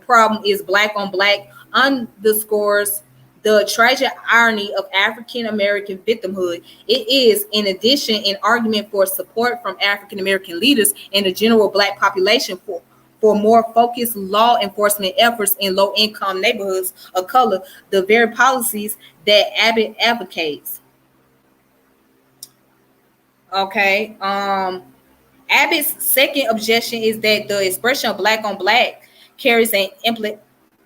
problem is Black on Black, underscores the tragic irony of African American victimhood. It is, in addition, an argument for support from African American leaders and the general Black population for more focused law enforcement efforts in low income neighborhoods of color, the very policies that Abbott advocates. Okay. Abbott's second objection is that the expression of Black on Black carries an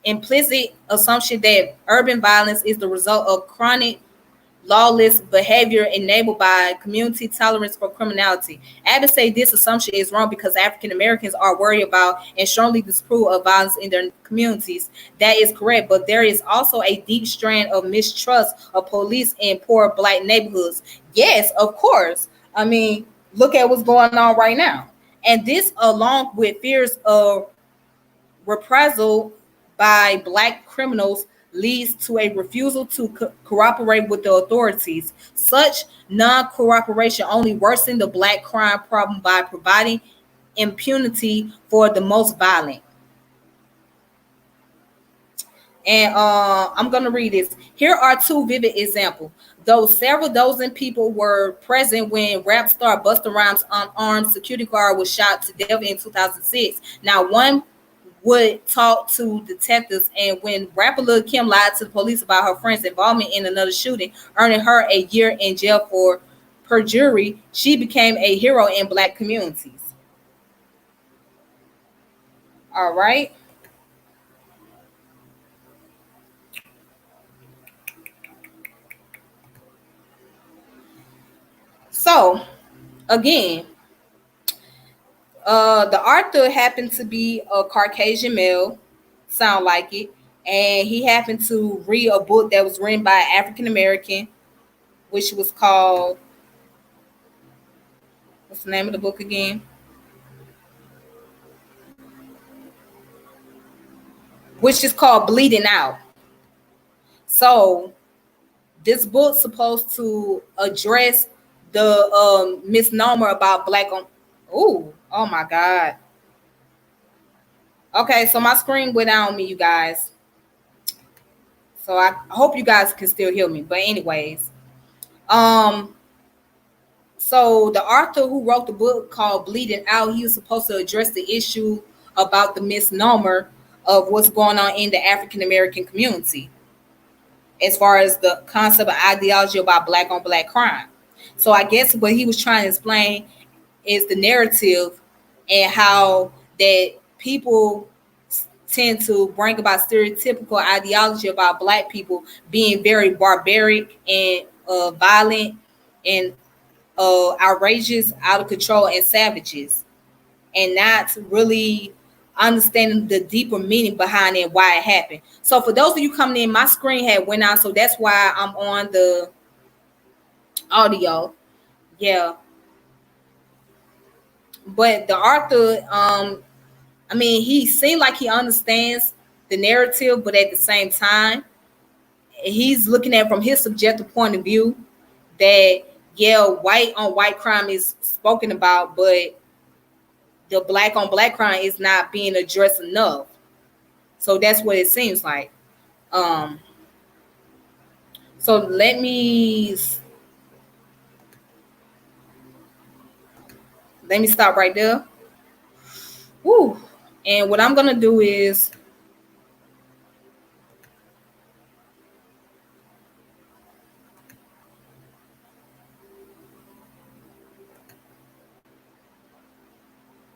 implicit assumption that urban violence is the result of chronic lawless behavior enabled by community tolerance for criminality. Abbott says this assumption is wrong because African Americans are worried about and strongly disapprove of violence in their communities. That is correct, but there is also a deep strand of mistrust of police in poor Black neighborhoods. Yes, of course. Look at what's going on right now. And this, along with fears of reprisal by Black criminals, leads to a refusal to cooperate with the authorities. Such non-cooperation only worsens the Black crime problem by providing impunity for the most violent. And I'm going to read this. Here are 2 vivid examples. Though several dozen people were present when rap star Busta Rhymes' unarmed security guard was shot to death in 2006, now one would talk to detectives, and when rapper Lil Kim lied to the police about her friend's involvement in another shooting, earning her a year in jail for perjury, she became a hero in Black communities. All right. So, again, the author happened to be a Caucasian male, sound like it, and he happened to read a book that was written by an African American, which was called, what's the name of the book again? Which is called Bleeding Out. So this book's supposed to address the misnomer about Black on. Oh my God. Okay, so my screen went out on me, you guys. So I hope you guys can still hear me. But anyways, so the author who wrote the book called Bleeding Out, he was supposed to address the issue about the misnomer of what's going on in the African American community as far as the concept of ideology about Black on Black crime. So I guess what he was trying to explain is the narrative and how that people tend to bring about stereotypical ideology about Black people being very barbaric and violent and outrageous, out of control, and savages, and not really understanding the deeper meaning behind it, why it happened. So for those of you coming in, my screen had went out, so that's why I'm on the audio. Yeah, but the author, I mean, he seemed like he understands the narrative, but at the same time, he's looking at it from his subjective point of view that yeah, white on white crime is spoken about, but the black on black crime is not being addressed enough. So that's what it seems like. Um, so let me stop right there. Woo. And what I'm gonna do is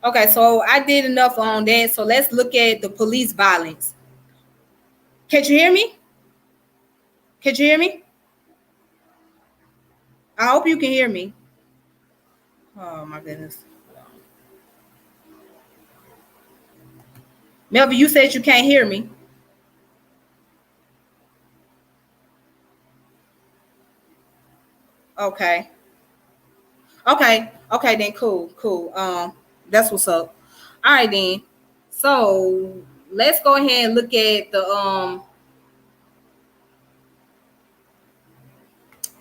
okay, so I did enough on that. So let's look at the police violence. Can you hear me? Can you hear me? I hope you can hear me. Oh my goodness. Melvin, you said you can't hear me. Okay. Okay, then cool. That's what's up. All right then. So let's go ahead and look at the I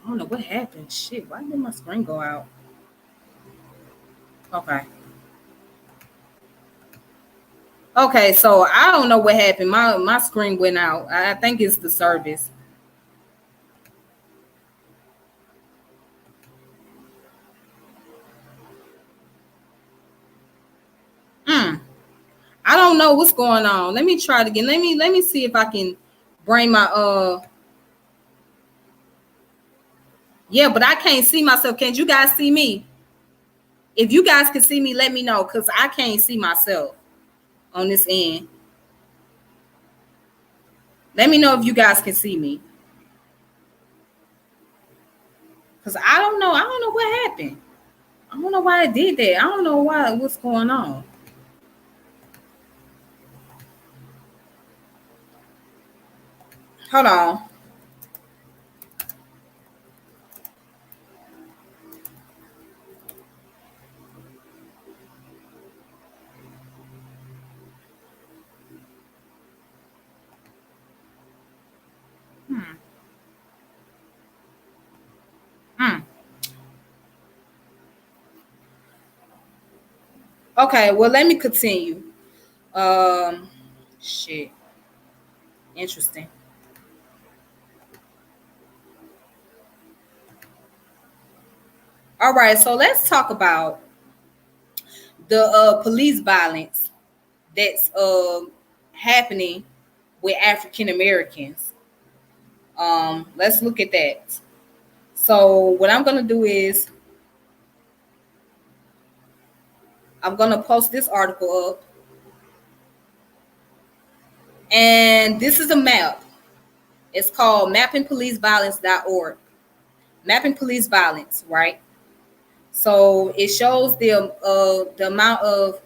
don't know what happened. Shit, why did my screen go out? Okay. Okay, so I don't know what happened. My screen went out. I think it's the service. Mm, I don't know what's going on. Let me try it again. Let me see if I can bring my yeah, but I can't see myself. Can you guys see me? If you guys can see me, let me know because I can't see myself on this end. Let me know if you guys can see me. Because I don't know. I don't know what happened. I don't know why I did that. I don't know what's going on. Hold on. Hmm. Hmm. Okay, well, let me continue. Um, shit. Interesting. All right, so let's talk about the police violence that's happening with African Americans. Let's look at that. So what I'm gonna do is I'm gonna post this article up, and this is a map. It's called mappingpoliceviolence.org. Mapping police violence, right? So it shows the amount of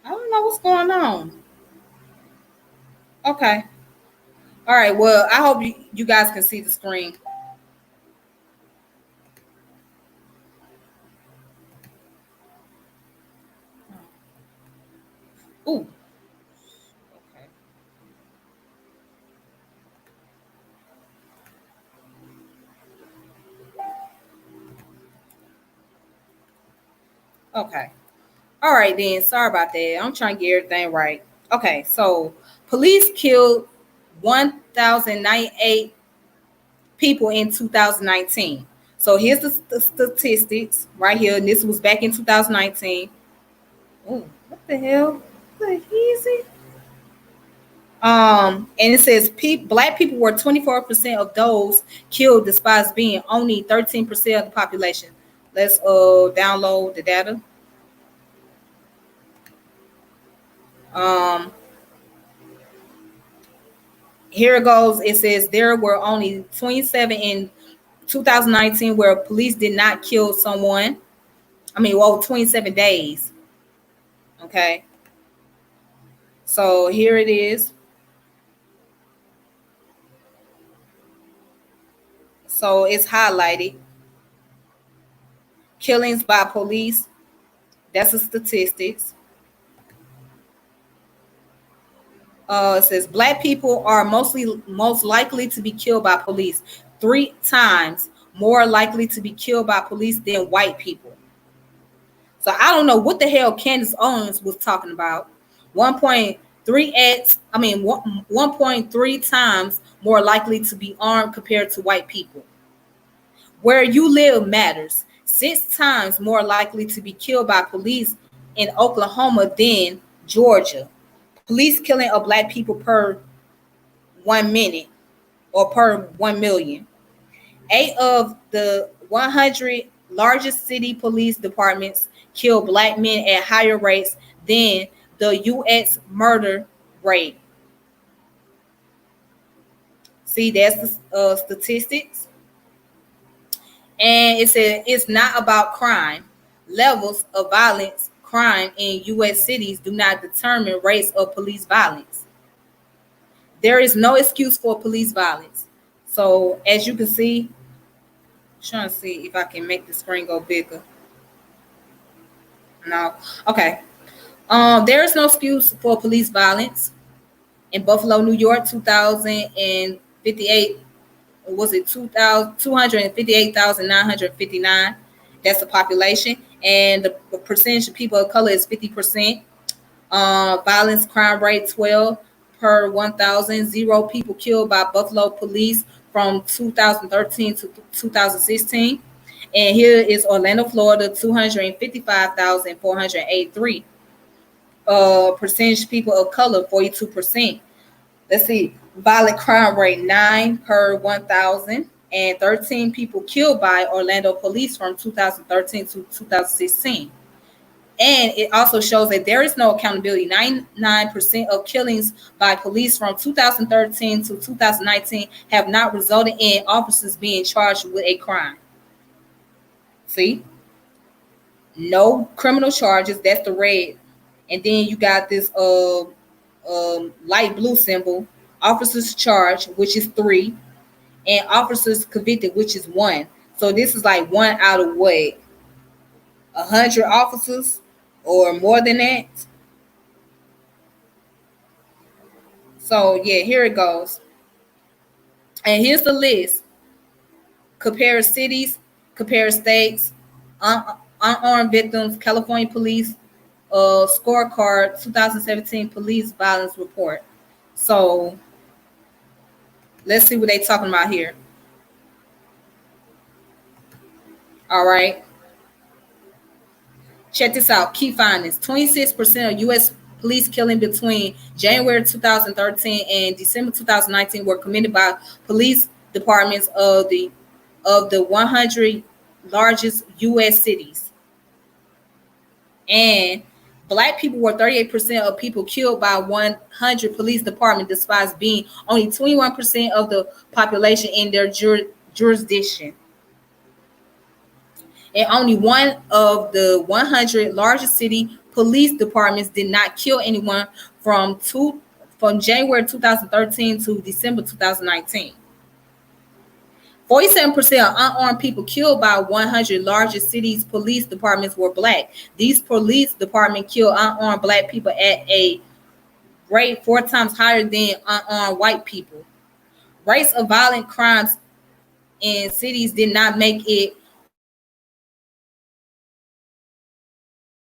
I don't know what's going on. Okay. All right. Well, I hope you guys can see the screen. Ooh. Okay. Okay. All right then. Sorry about that. I'm trying to get everything right. Okay. So police killed 1,098 people in 2019. So here's the statistics right here. And this was back in 2019. Oh, what the hell? Look, easy. And it says black people were 24% of those killed, despite being only 13% of the population. Let's download the data. Um, Here it goes. It says there were only 27 in 2019 where police did not kill someone. 27 days. Okay. So here it is. So it's highlighted. Killings by police. That's the statistics. It says black people are most likely to be killed by police, 3 times more likely to be killed by police than white people. So I don't know what the hell Candace Owens was talking about. 1.3 times more likely to be armed compared to white people. Where you live matters. 6 times more likely to be killed by police in Oklahoma than Georgia. Police killing of black people per 1 minute or per 1 million. 8 of the 100 largest city police departments kill black men at higher rates than the U.S. murder rate. See, that's the statistics. And it said it's not about crime. Levels of violence, crime in U.S. cities do not determine rates of police violence. There is no excuse for police violence. So as you can see, I'm trying to see if I can make the screen go bigger. No. Okay. There is no excuse for police violence. In Buffalo, New York, 2,058, was it 258,959? That's the population. And the percentage of people of color is 50%. Violence crime rate 12 per 1,000. 0 people killed by Buffalo police from 2013 to 2016. And here is Orlando, Florida, 255,483. Percentage people of color, 42%. Let's see, violent crime rate 9 per 1,000, and 13 people killed by Orlando police from 2013 to 2016. And it also shows that there is no accountability. 99% of killings by police from 2013 to 2019 have not resulted in officers being charged with a crime. See? No criminal charges. That's the red. And then you got this light blue symbol. Officers charged, which is 3. And officers convicted, which is 1. So this is like 1 out of what? 100 officers or more than that. So yeah, here it goes. And here's the list. Compare cities, compare states, unarmed victims, California police, scorecard, 2017 police violence report. So let's see what they're talking about here. All right. Check this out. Key findings. 26% of U.S. police killing between January 2013 and December 2019 were committed by police departments of the 100 largest U.S. cities. And black people were 38% of people killed by 100 police departments, despite being only 21% of the population in their jurisdiction. And only 1 of the 100 largest city police departments did not kill anyone from January 2013 to December 2019. 47% of unarmed people killed by 100 largest cities police departments were black. These police departments kill unarmed black people at a rate 4 times higher than unarmed white people. Rates of violent crimes in cities did not make it.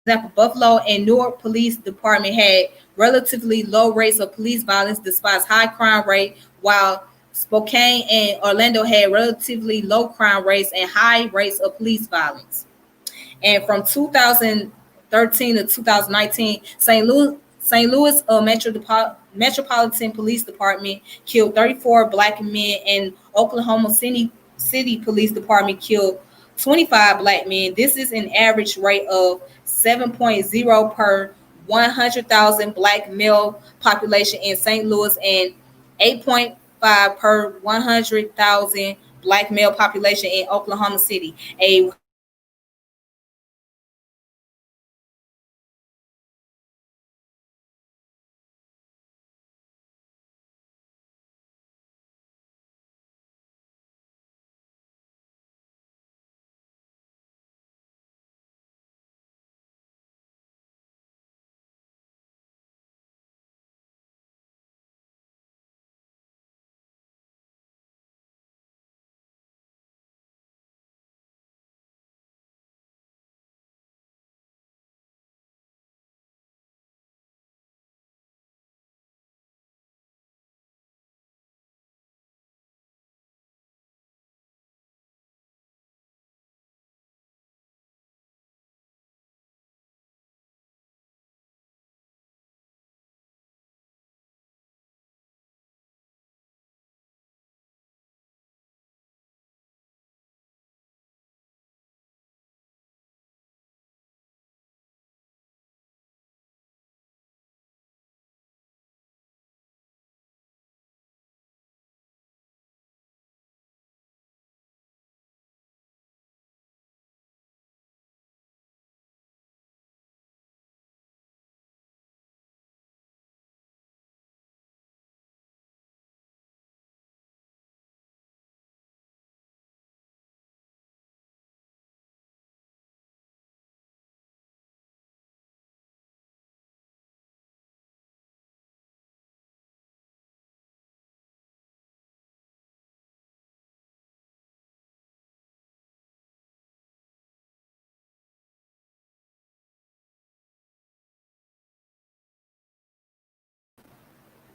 For example, Buffalo and Newark Police Department had relatively low rates of police violence despite high crime rate, while Spokane and Orlando had relatively low crime rates and high rates of police violence. And from 2013 to 2019, St. St. Louis Metropolitan Police Department killed 34 black men, and Oklahoma City Police Department killed 25 black men. This is an average rate of 7.0 per 100,000 black male population in St. Louis and 8.5 per 100,000 black male population in Oklahoma City. A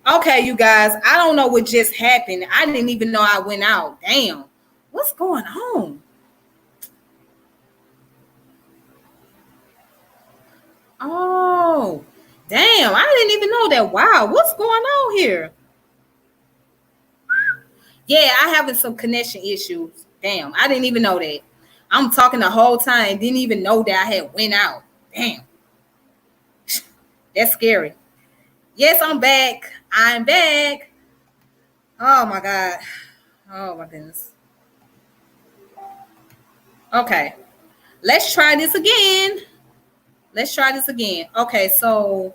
Okay, you guys, I don't know what just happened. I didn't even know I went out. Damn. What's going on? Oh, damn. I didn't even know that. Wow, what's going on here? Yeah, I having some connection issues. Damn, I didn't even know that. I'm talking the whole time, didn't even know that I had went out. Damn, that's scary. Yes, I'm back. I'm back. Oh my God. Oh my goodness. Okay, let's try this again. Let's try this again. Okay, so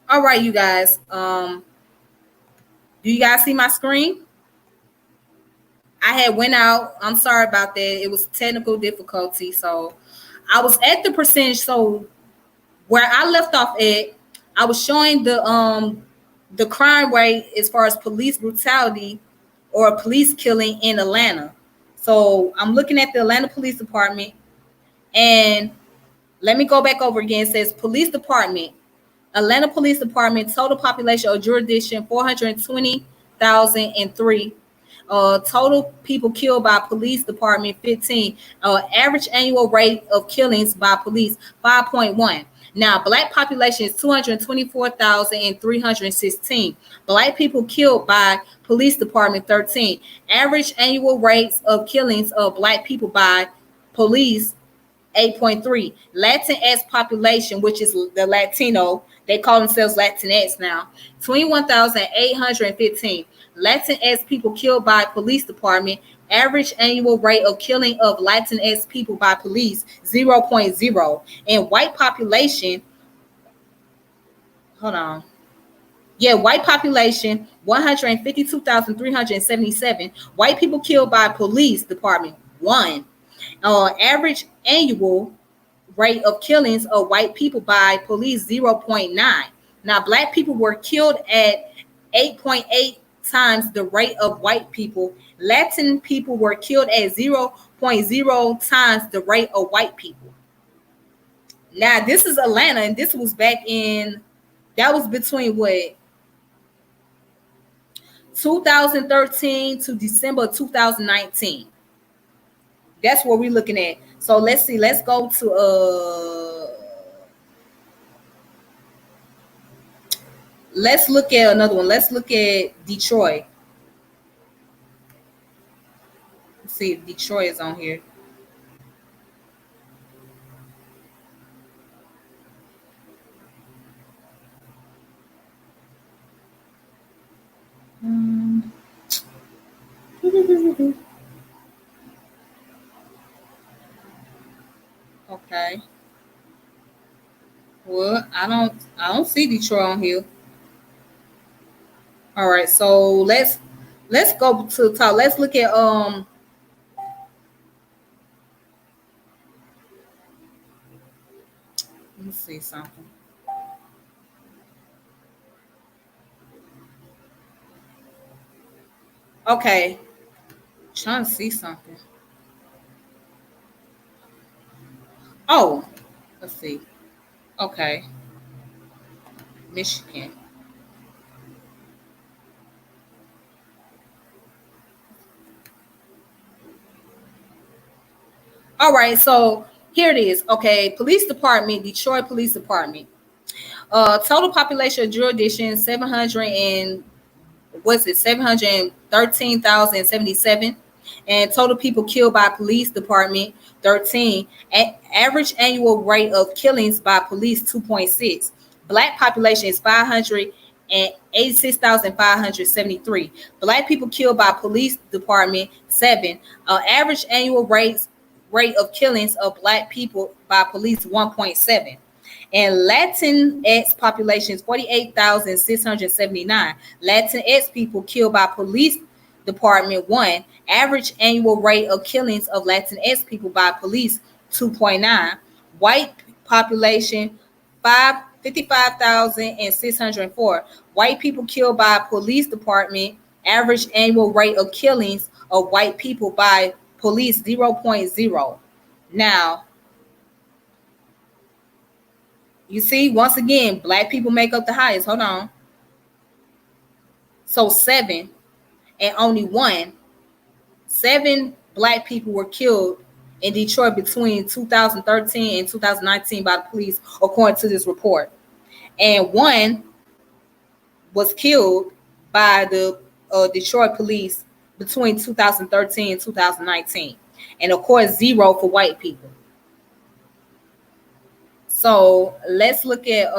all right, you guys. Do you guys see my screen? I had went out. I'm sorry about that. It was technical difficulty. So I was at the percentage. So where I left off at, I was showing the crime rate as far as police brutality or police killing in Atlanta. So I'm looking at the Atlanta Police Department, and let me go back over again. It says Police Department, Atlanta Police Department, total population or jurisdiction 420,003. Total people killed by police department 15. Average annual rate of killings by police 5.1. Now, black population is 224,316. Black people killed by police department 13. Average annual rates of killings of black people by police 8.3. Latinx population, which is the Latino, they call themselves Latinx now, 21,815. Latinx people killed by police department, average annual rate of killing of Latinx people by police 0.0. And white population, hold on. Yeah, white population 152,377. White people killed by police department 1. Average annual rate of killings of white people by police 0.9. Now, black people were killed at 8.8 times the rate of white people. Latin people were killed at 0.0 times the rate of white people. Now, this is Atlanta, and this was back in, that was between what, 2013 to December 2019. That's what we're looking at. So let's see. Let's go to let's look at another one. Let's look at Detroit. Let's see if Detroit is on here. Hmm. Okay. Well, I don't see Detroit on here. All right, so let's go to the top. Let's look at let me see something. Okay, trying to see something. Oh, let's see. Okay, Michigan. All right, so here it is. Okay, police department, Detroit Police Department. Total population of jurisdiction 700 and what's it 713,077, and total people killed by police department 13. Average annual rate of killings by police 2.6. Black population is 586,573. Black people killed by police department 7. Average annual rate of killings of black people by police 1.7, and Latinx population is 48,679. Latinx people killed by police department 1. Average annual rate of killings of Latinx people by police 2.9. White population 55,604. White people killed by police department. Average annual rate of killings of white people by police 0.0. Now, you see, once again, black people make up the highest. Hold on. So 7 and only 1. 7 black people were killed in Detroit between 2013 and 2019 by the police, according to this report. And 1 was killed by the Detroit police between 2013 and 2019. And of course, 0 for white people. So let's look at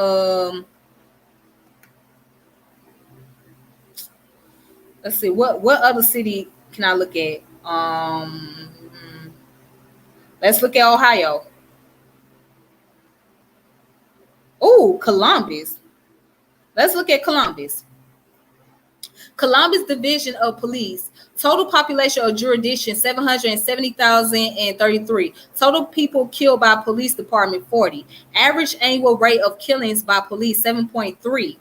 let's see what other city can I look at? Let's look at Ohio. Oh, Columbus. Let's look at Columbus. Columbus Division of Police. Total population of jurisdiction 770,033. Total people killed by police department 40. Average annual rate of killings by police 7.3.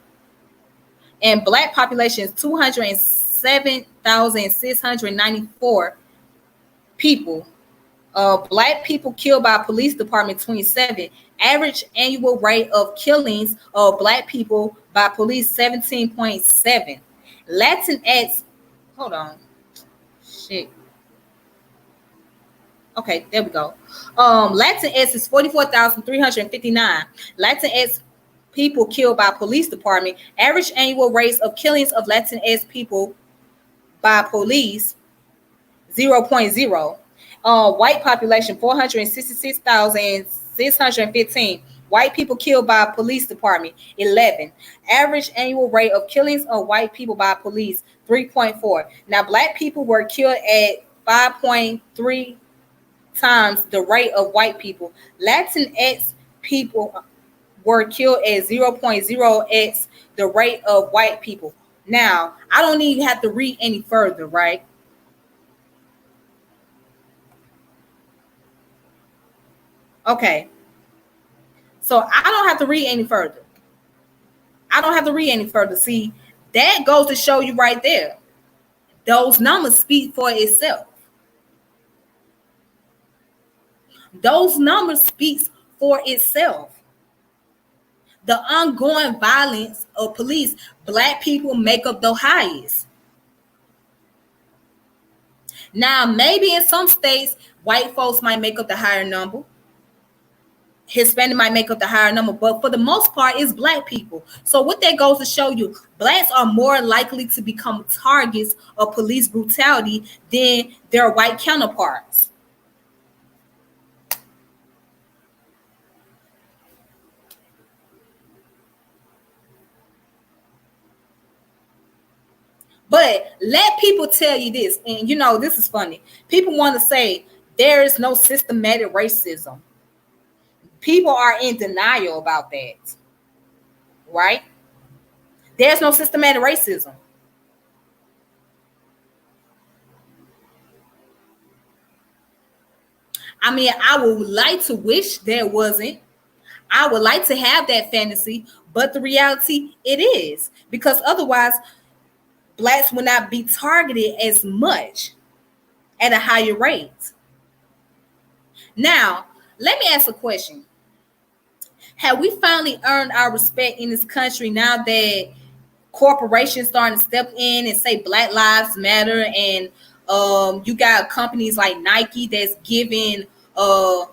And black population is 207,694 people. Black people killed by police department 27. Average annual rate of killings of black people by police 17.7. Latinx, hold on, shit. Okay, there we go. Latinx is 44,359. Latinx people killed by police department. Average annual rates of killings of Latinx people by police 0.0. White population 466,615. White people killed by police department 11. Average annual rate of killings of white people by police 3.4. Now black people were killed at 5.3 times the rate of white people. Latinx people were killed at 0.0x the rate of white people. Now, I don't even have to read any further, right? Okay. So I don't have to read any further. I don't have to read any further. See, that goes to show you right there. Those numbers speak for itself. Those numbers speaks for itself. The ongoing violence of police, black people make up the highest. Now, maybe in some states, white folks might make up the higher number. Hispanic might make up the higher number, but for the most part, it's black people. So what that goes to show you, blacks are more likely to become targets of police brutality than their white counterparts. But let people tell you this, and you know, this is funny. People want to say there is no systematic racism. People are in denial about that, right? There's no systematic racism. I mean, I would like to wish there wasn't. I would like to have that fantasy, but the reality, it is. Because otherwise, blacks will not be targeted as much at a higher rate. Now, let me ask a question. Have we finally earned our respect in this country now that corporations starting to step in and say Black Lives Matter, and you got companies like Nike that's giving a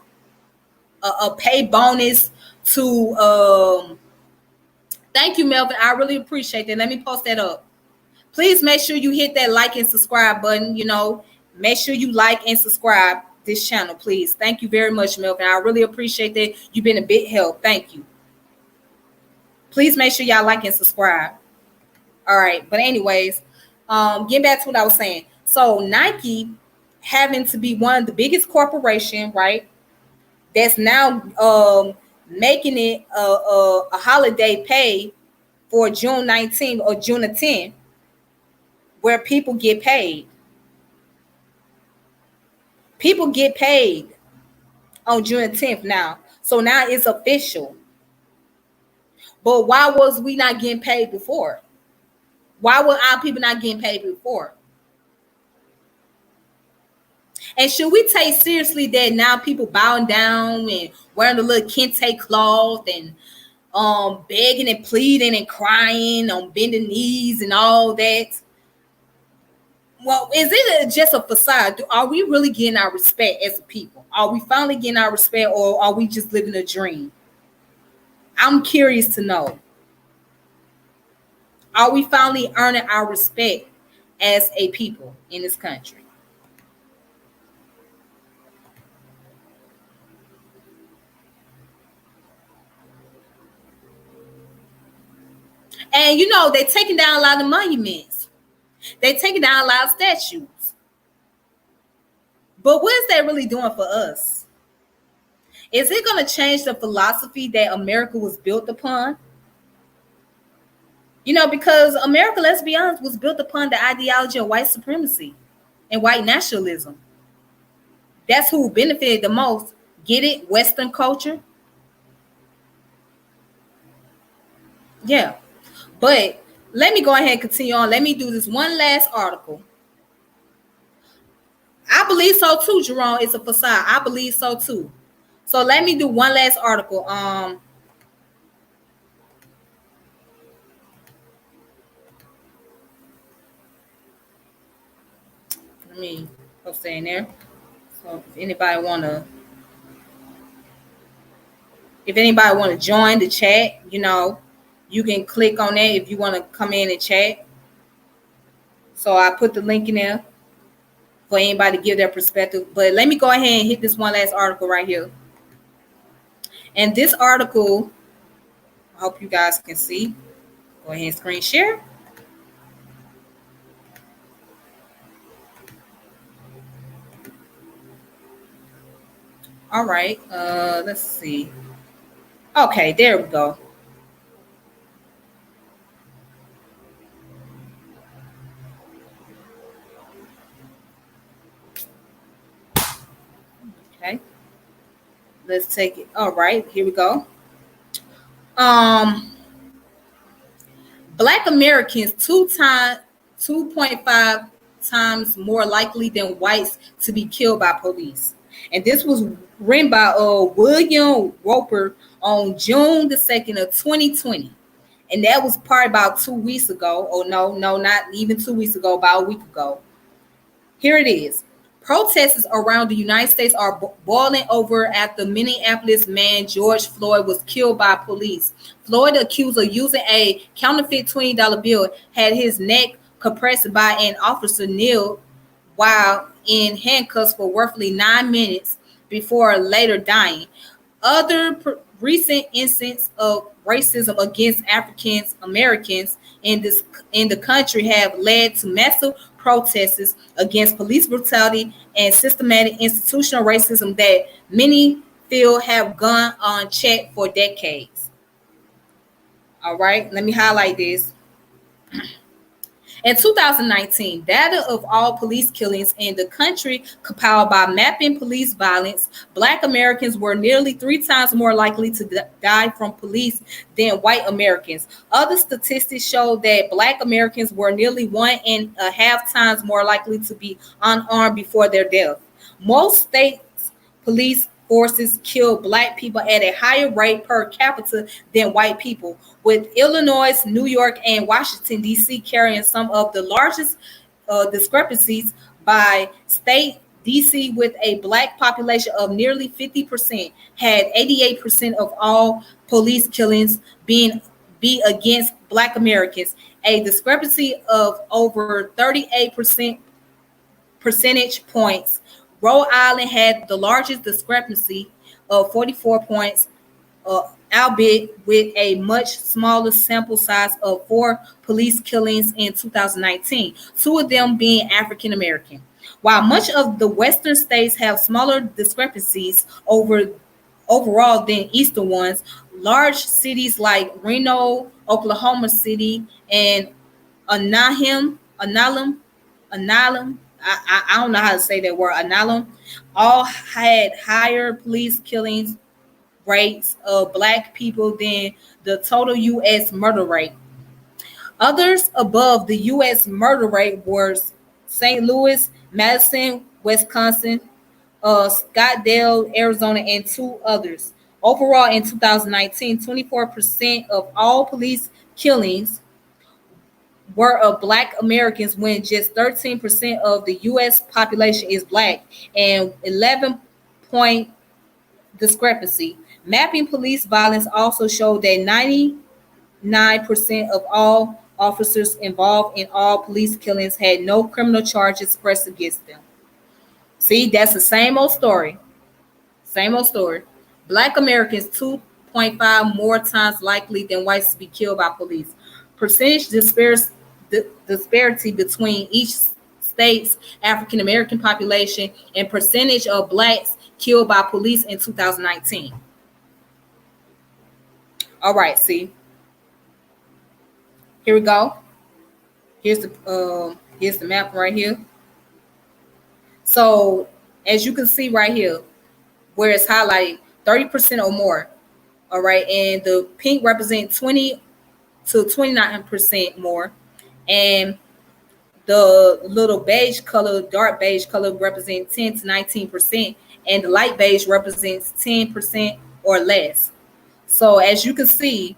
pay bonus to thank you, Melvin. I really appreciate that. Let me post that up. Please make sure you hit that like and subscribe button. You know, make sure you like and subscribe this channel, please. Thank you very much, Melvin. I really appreciate that. You've been a big help. Thank you. Please make sure y'all like and subscribe. All right. But anyways, getting back to what I was saying. So Nike having to be one of the biggest corporation, right? That's now making it a holiday pay for June 19th or June 10th, where people get paid. People get paid on June 10th now. So now it's official. But why was we not getting paid before? Why were our people not getting paid before? And should we take seriously that now people bowing down and wearing the little kente cloth and begging and pleading and crying on bending knees and all that? Well, is it just a facade? Are we really getting our respect as a people? Are we finally getting our respect, or are we just living a dream? I'm curious to know. Are we finally earning our respect as a people in this country? And you know, they're taking down a lot of monuments. They're taking down a lot of statues. But what is that really doing for us? Is it going to change the philosophy that America was built upon? You know, because America, let's be honest, was built upon the ideology of white supremacy and white nationalism. That's who benefited the most. Get it? Western culture. Yeah. But let me go ahead and continue on. Let me do this one last article. I believe so too, Jerome. It's a facade. I believe so too. So let me do one last article. Let me post that in there. So if anybody wanna join the chat, you know, you can click on that if you want to come in and chat. So I put the link in there for anybody to give their perspective. But let me go ahead and hit this one last article right here. And this article, I hope you guys can see. Go ahead and screen share. All right, let's see. Okay, there we go. Okay, let's take it. All right, here we go. Black Americans 2.5 times more likely than whites to be killed by police. And this was written by William Roper on June the 2nd of 2020. And that was probably about 2 weeks ago. Oh, no, not even 2 weeks ago, about a week ago. Here it is. Protests around the United States are boiling over after Minneapolis man George Floyd was killed by police. Floyd, accused of using a counterfeit $20 bill, had his neck compressed by an officer, kneeled while in handcuffs for roughly 9 minutes before later dying. Other recent incidents of racism against African Americans in the country have led to massive protests against police brutality and systematic institutional racism that many feel have gone unchecked for decades. All right, let me highlight this. In 2019, data of all police killings in the country compiled by Mapping Police Violence, Black Americans were nearly 3 times more likely to die from police than white Americans. Other statistics show that Black Americans were nearly 1.5 times more likely to be unarmed before their death. Most states' police forces kill Black people at a higher rate per capita than white people, with Illinois, New York, and Washington, D.C. carrying some of the largest discrepancies by state. D.C., with a Black population of nearly 50%, had 88% of all police killings be against Black Americans, a discrepancy of over 38% percentage points. Rhode Island had the largest discrepancy of 44 points, albeit with a much smaller sample size of 4 police killings in 2019, 2 of them being African American. While much of the western states have smaller discrepancies overall than eastern ones, large cities like Reno, Oklahoma City, and Analum, I don't know how to say that word, Analum, all had higher police killings rates of Black people than the total U.S. murder rate. Others above the U.S. murder rate were St. Louis, Madison, Wisconsin, Scottsdale, Arizona, and 2 others. Overall, in 2019, 24% of all police killings were of Black Americans, when just 13% of the U.S. population is Black, and 11-point discrepancy. Mapping Police Violence also showed that 99% of all officers involved in all police killings had no criminal charges pressed against them. See, that's the same old story. Same old story. Black Americans 2.5 more times likely than whites to be killed by police. Percentage disparity between each state's African American population and percentage of Blacks killed by police in 2019. All right, see. Here we go. Here's the map right here. So as you can see right here, where it's highlighted, 30% or more. All right, and the pink represents 20 to 29% more, and the little beige color, dark beige color, represents 10 to 19%, and the light beige represents 10% or less. So as you can see,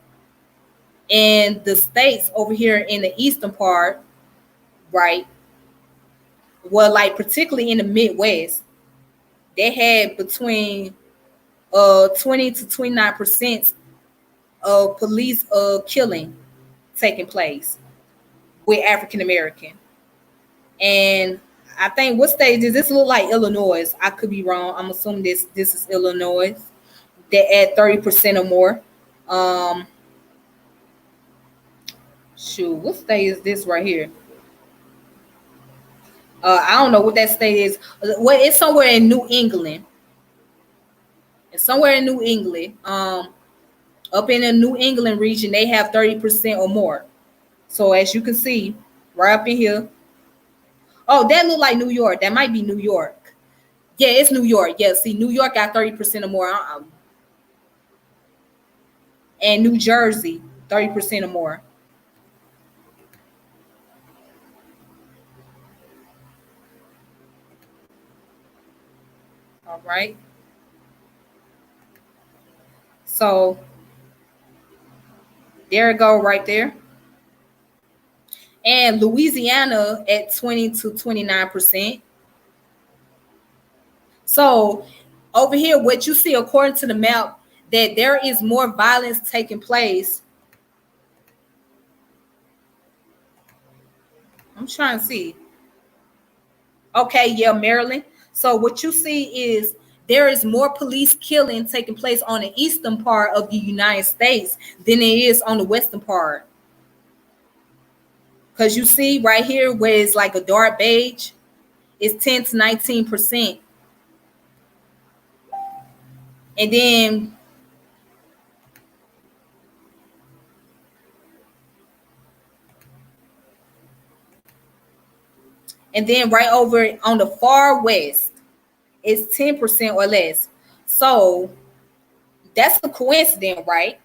in the states over here in the eastern part, right, well, like particularly in the Midwest, they had between 20 to 29% of police killing taking place with African American. And I think, what state does this look like? Illinois. I could be wrong. I'm assuming this is Illinois. They add 30% or more. What state is this right here? I don't know what that state is. Well, it's somewhere in New England. It's somewhere in New England. Up in the New England region, they have 30% or more. So as you can see, right up in here. Oh, that look like New York. That might be New York. Yeah, it's New York. Yeah, see, New York got 30% or more. And New Jersey, 30% or more. All right. So there it go right there. And Louisiana at 20 to 29%. So over here, what you see according to the map, that there is more violence taking place. I'm trying to see. Okay, yeah, Maryland. So what you see is there is more police killing taking place on the eastern part of the United States than it is on the western part. Because you see right here where it's like a dark beige, it's 10 to 19%. And then right over on the far west, it's 10% or less. So that's a coincidence, right?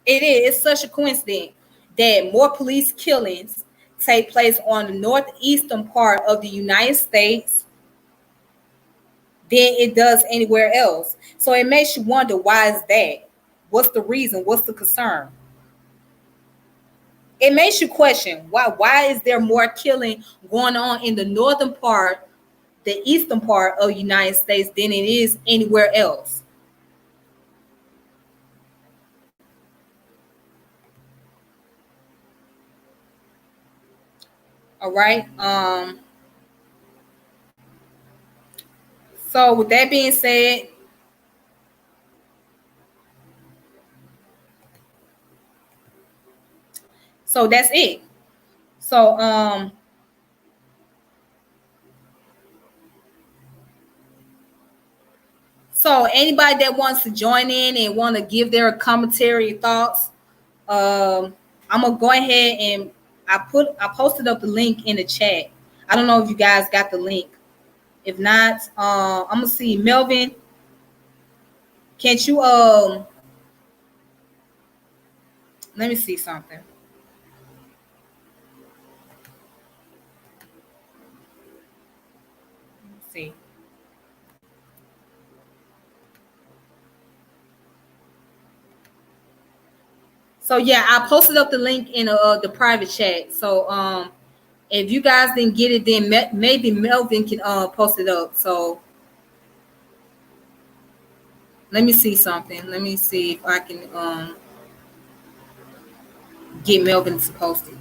It is. It's such a coincidence that more police killings take place on the northeastern part of the United States than it does anywhere else. So it makes you wonder, why is that? What's the reason? What's the concern? It makes you question, why is there more killing going on in the northern part, the eastern part of the United States than it is anywhere else? All right. So with that being said, so that's it. So anybody that wants to join in and want to give their commentary thoughts, I'm gonna go ahead and I posted up the link in the chat. I don't know if you guys got the link. If not, I'm gonna see Melvin. Can't you let me see something. Let's see. So yeah, I posted up the link in the private chat. So if you guys didn't get it, then maybe Melvin can post it up. So let me see something. Let me see if I can get Melvin to post it.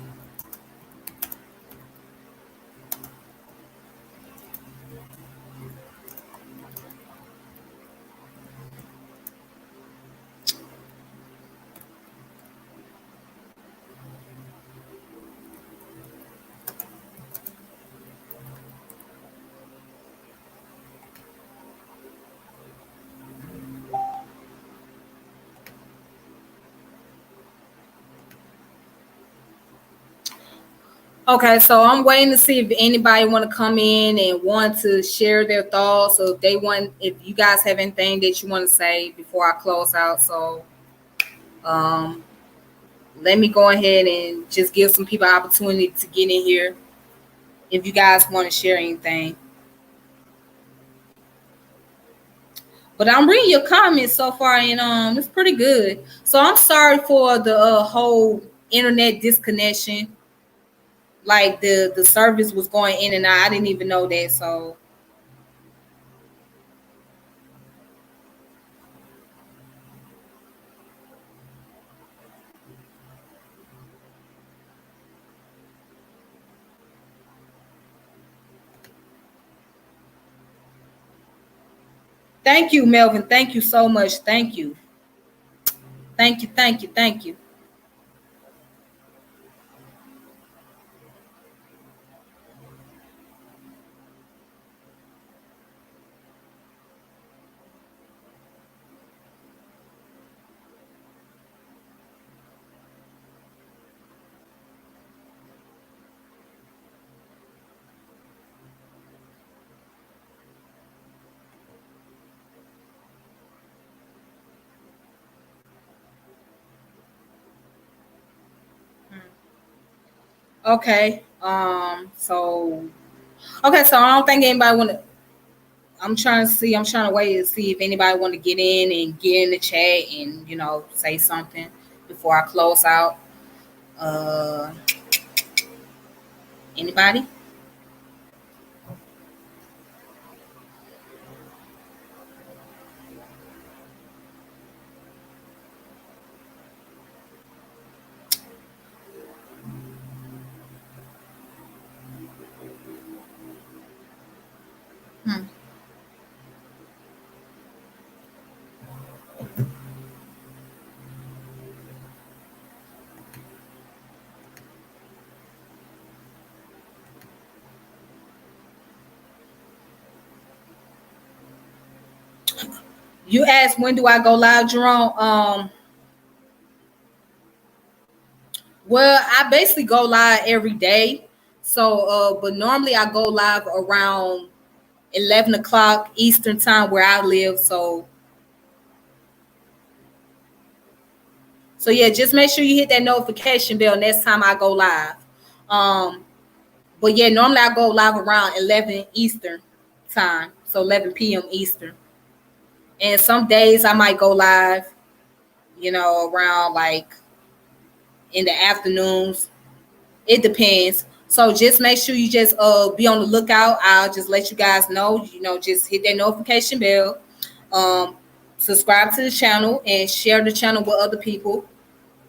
Okay, so I'm waiting to see if anybody want to come in and want to share their thoughts, or if you guys have anything that you want to say before I close out. So um, let me go ahead and just give some people opportunity to get in here if you guys want to share anything. But I'm reading your comments so far, and it's pretty good. So I'm sorry for the whole internet disconnection. Like the service was going in and out. I didn't even know that. So thank you, Melvin. Thank you so much. Thank you. Thank you. Thank you. Thank you. Okay. So I don't think anybody want to. I'm trying to see. I'm trying to wait to see if anybody want to get in and get in the chat and say something before I close out. Uh, Anybody? You asked when do I go live, Jerome? Well, I basically go live every day. So, but normally I go live around 11 o'clock Eastern time where I live. So yeah, just make sure you hit that notification bell next time I go live. Um, but yeah, normally I go live around 11 Eastern time, so 11 p.m. Eastern. And some days I might go live, around like in the afternoons. It depends. So just make sure you just be on the lookout. I'll just let you guys know. Just hit that notification bell. Um, Subscribe to the channel and share the channel with other people.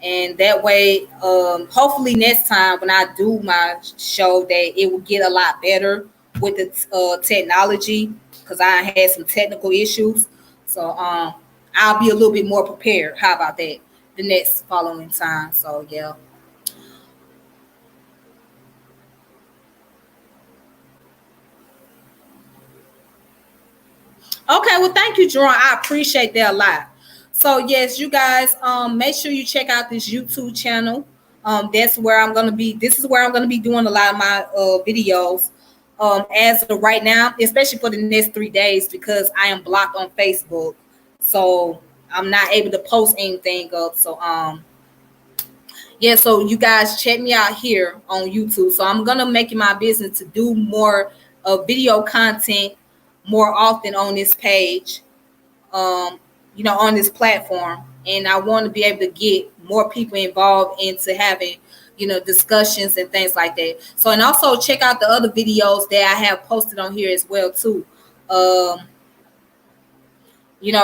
And that way, hopefully next time when I do my show, that it will get a lot better with the technology, because I had some technical issues. So I'll be a little bit more prepared. How about that? The next following time. So yeah. Okay, well, thank you, Jerome. I appreciate that a lot. So yes, you guys, make sure you check out this YouTube channel. That's where I'm gonna be. This is where I'm gonna be doing a lot of my videos. As of right now, especially for the next 3 days, because I am blocked on Facebook, so I'm not able to post anything up. So yeah, so you guys check me out here on YouTube. So I'm gonna make it my business to do more video content more often on this page, um, on this platform. And I want to be able to get more people involved into having, discussions and things like that. So, and also check out the other videos that I have posted on here as well too. Um,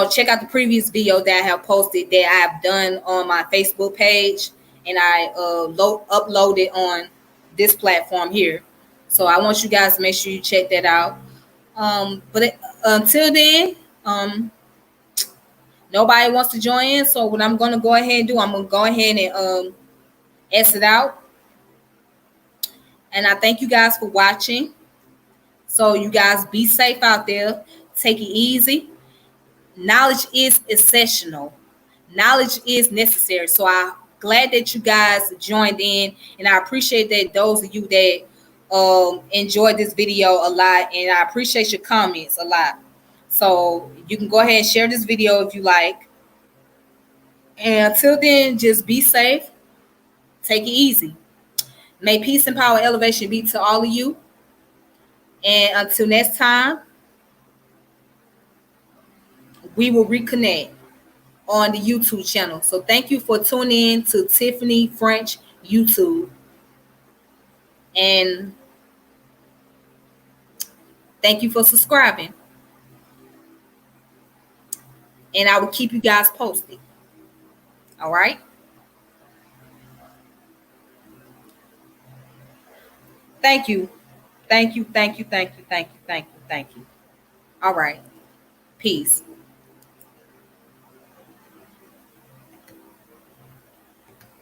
check out the previous video that I have posted that I have done on my Facebook page, and I upload it on this platform here. So I want you guys to make sure you check that out. Until then, nobody wants to join in. So what I'm gonna go ahead and do, I'm gonna go ahead and exit out. And I thank you guys for watching. So you guys be safe out there. Take it easy. Knowledge is essential. Knowledge is necessary. So I'm glad that you guys joined in, and I appreciate that those of you that enjoyed this video a lot, and I appreciate your comments a lot. So you can go ahead and share this video if you like. And until then, just be safe. Take it easy. May peace and power elevation be to all of you. And until next time, we will reconnect on the YouTube channel. So thank you for tuning in to Tiffany French YouTube. And thank you for subscribing. And I will keep you guys posted. All right. Thank you. Thank you. Thank you. Thank you. Thank you. Thank you. Thank you. All right. Peace.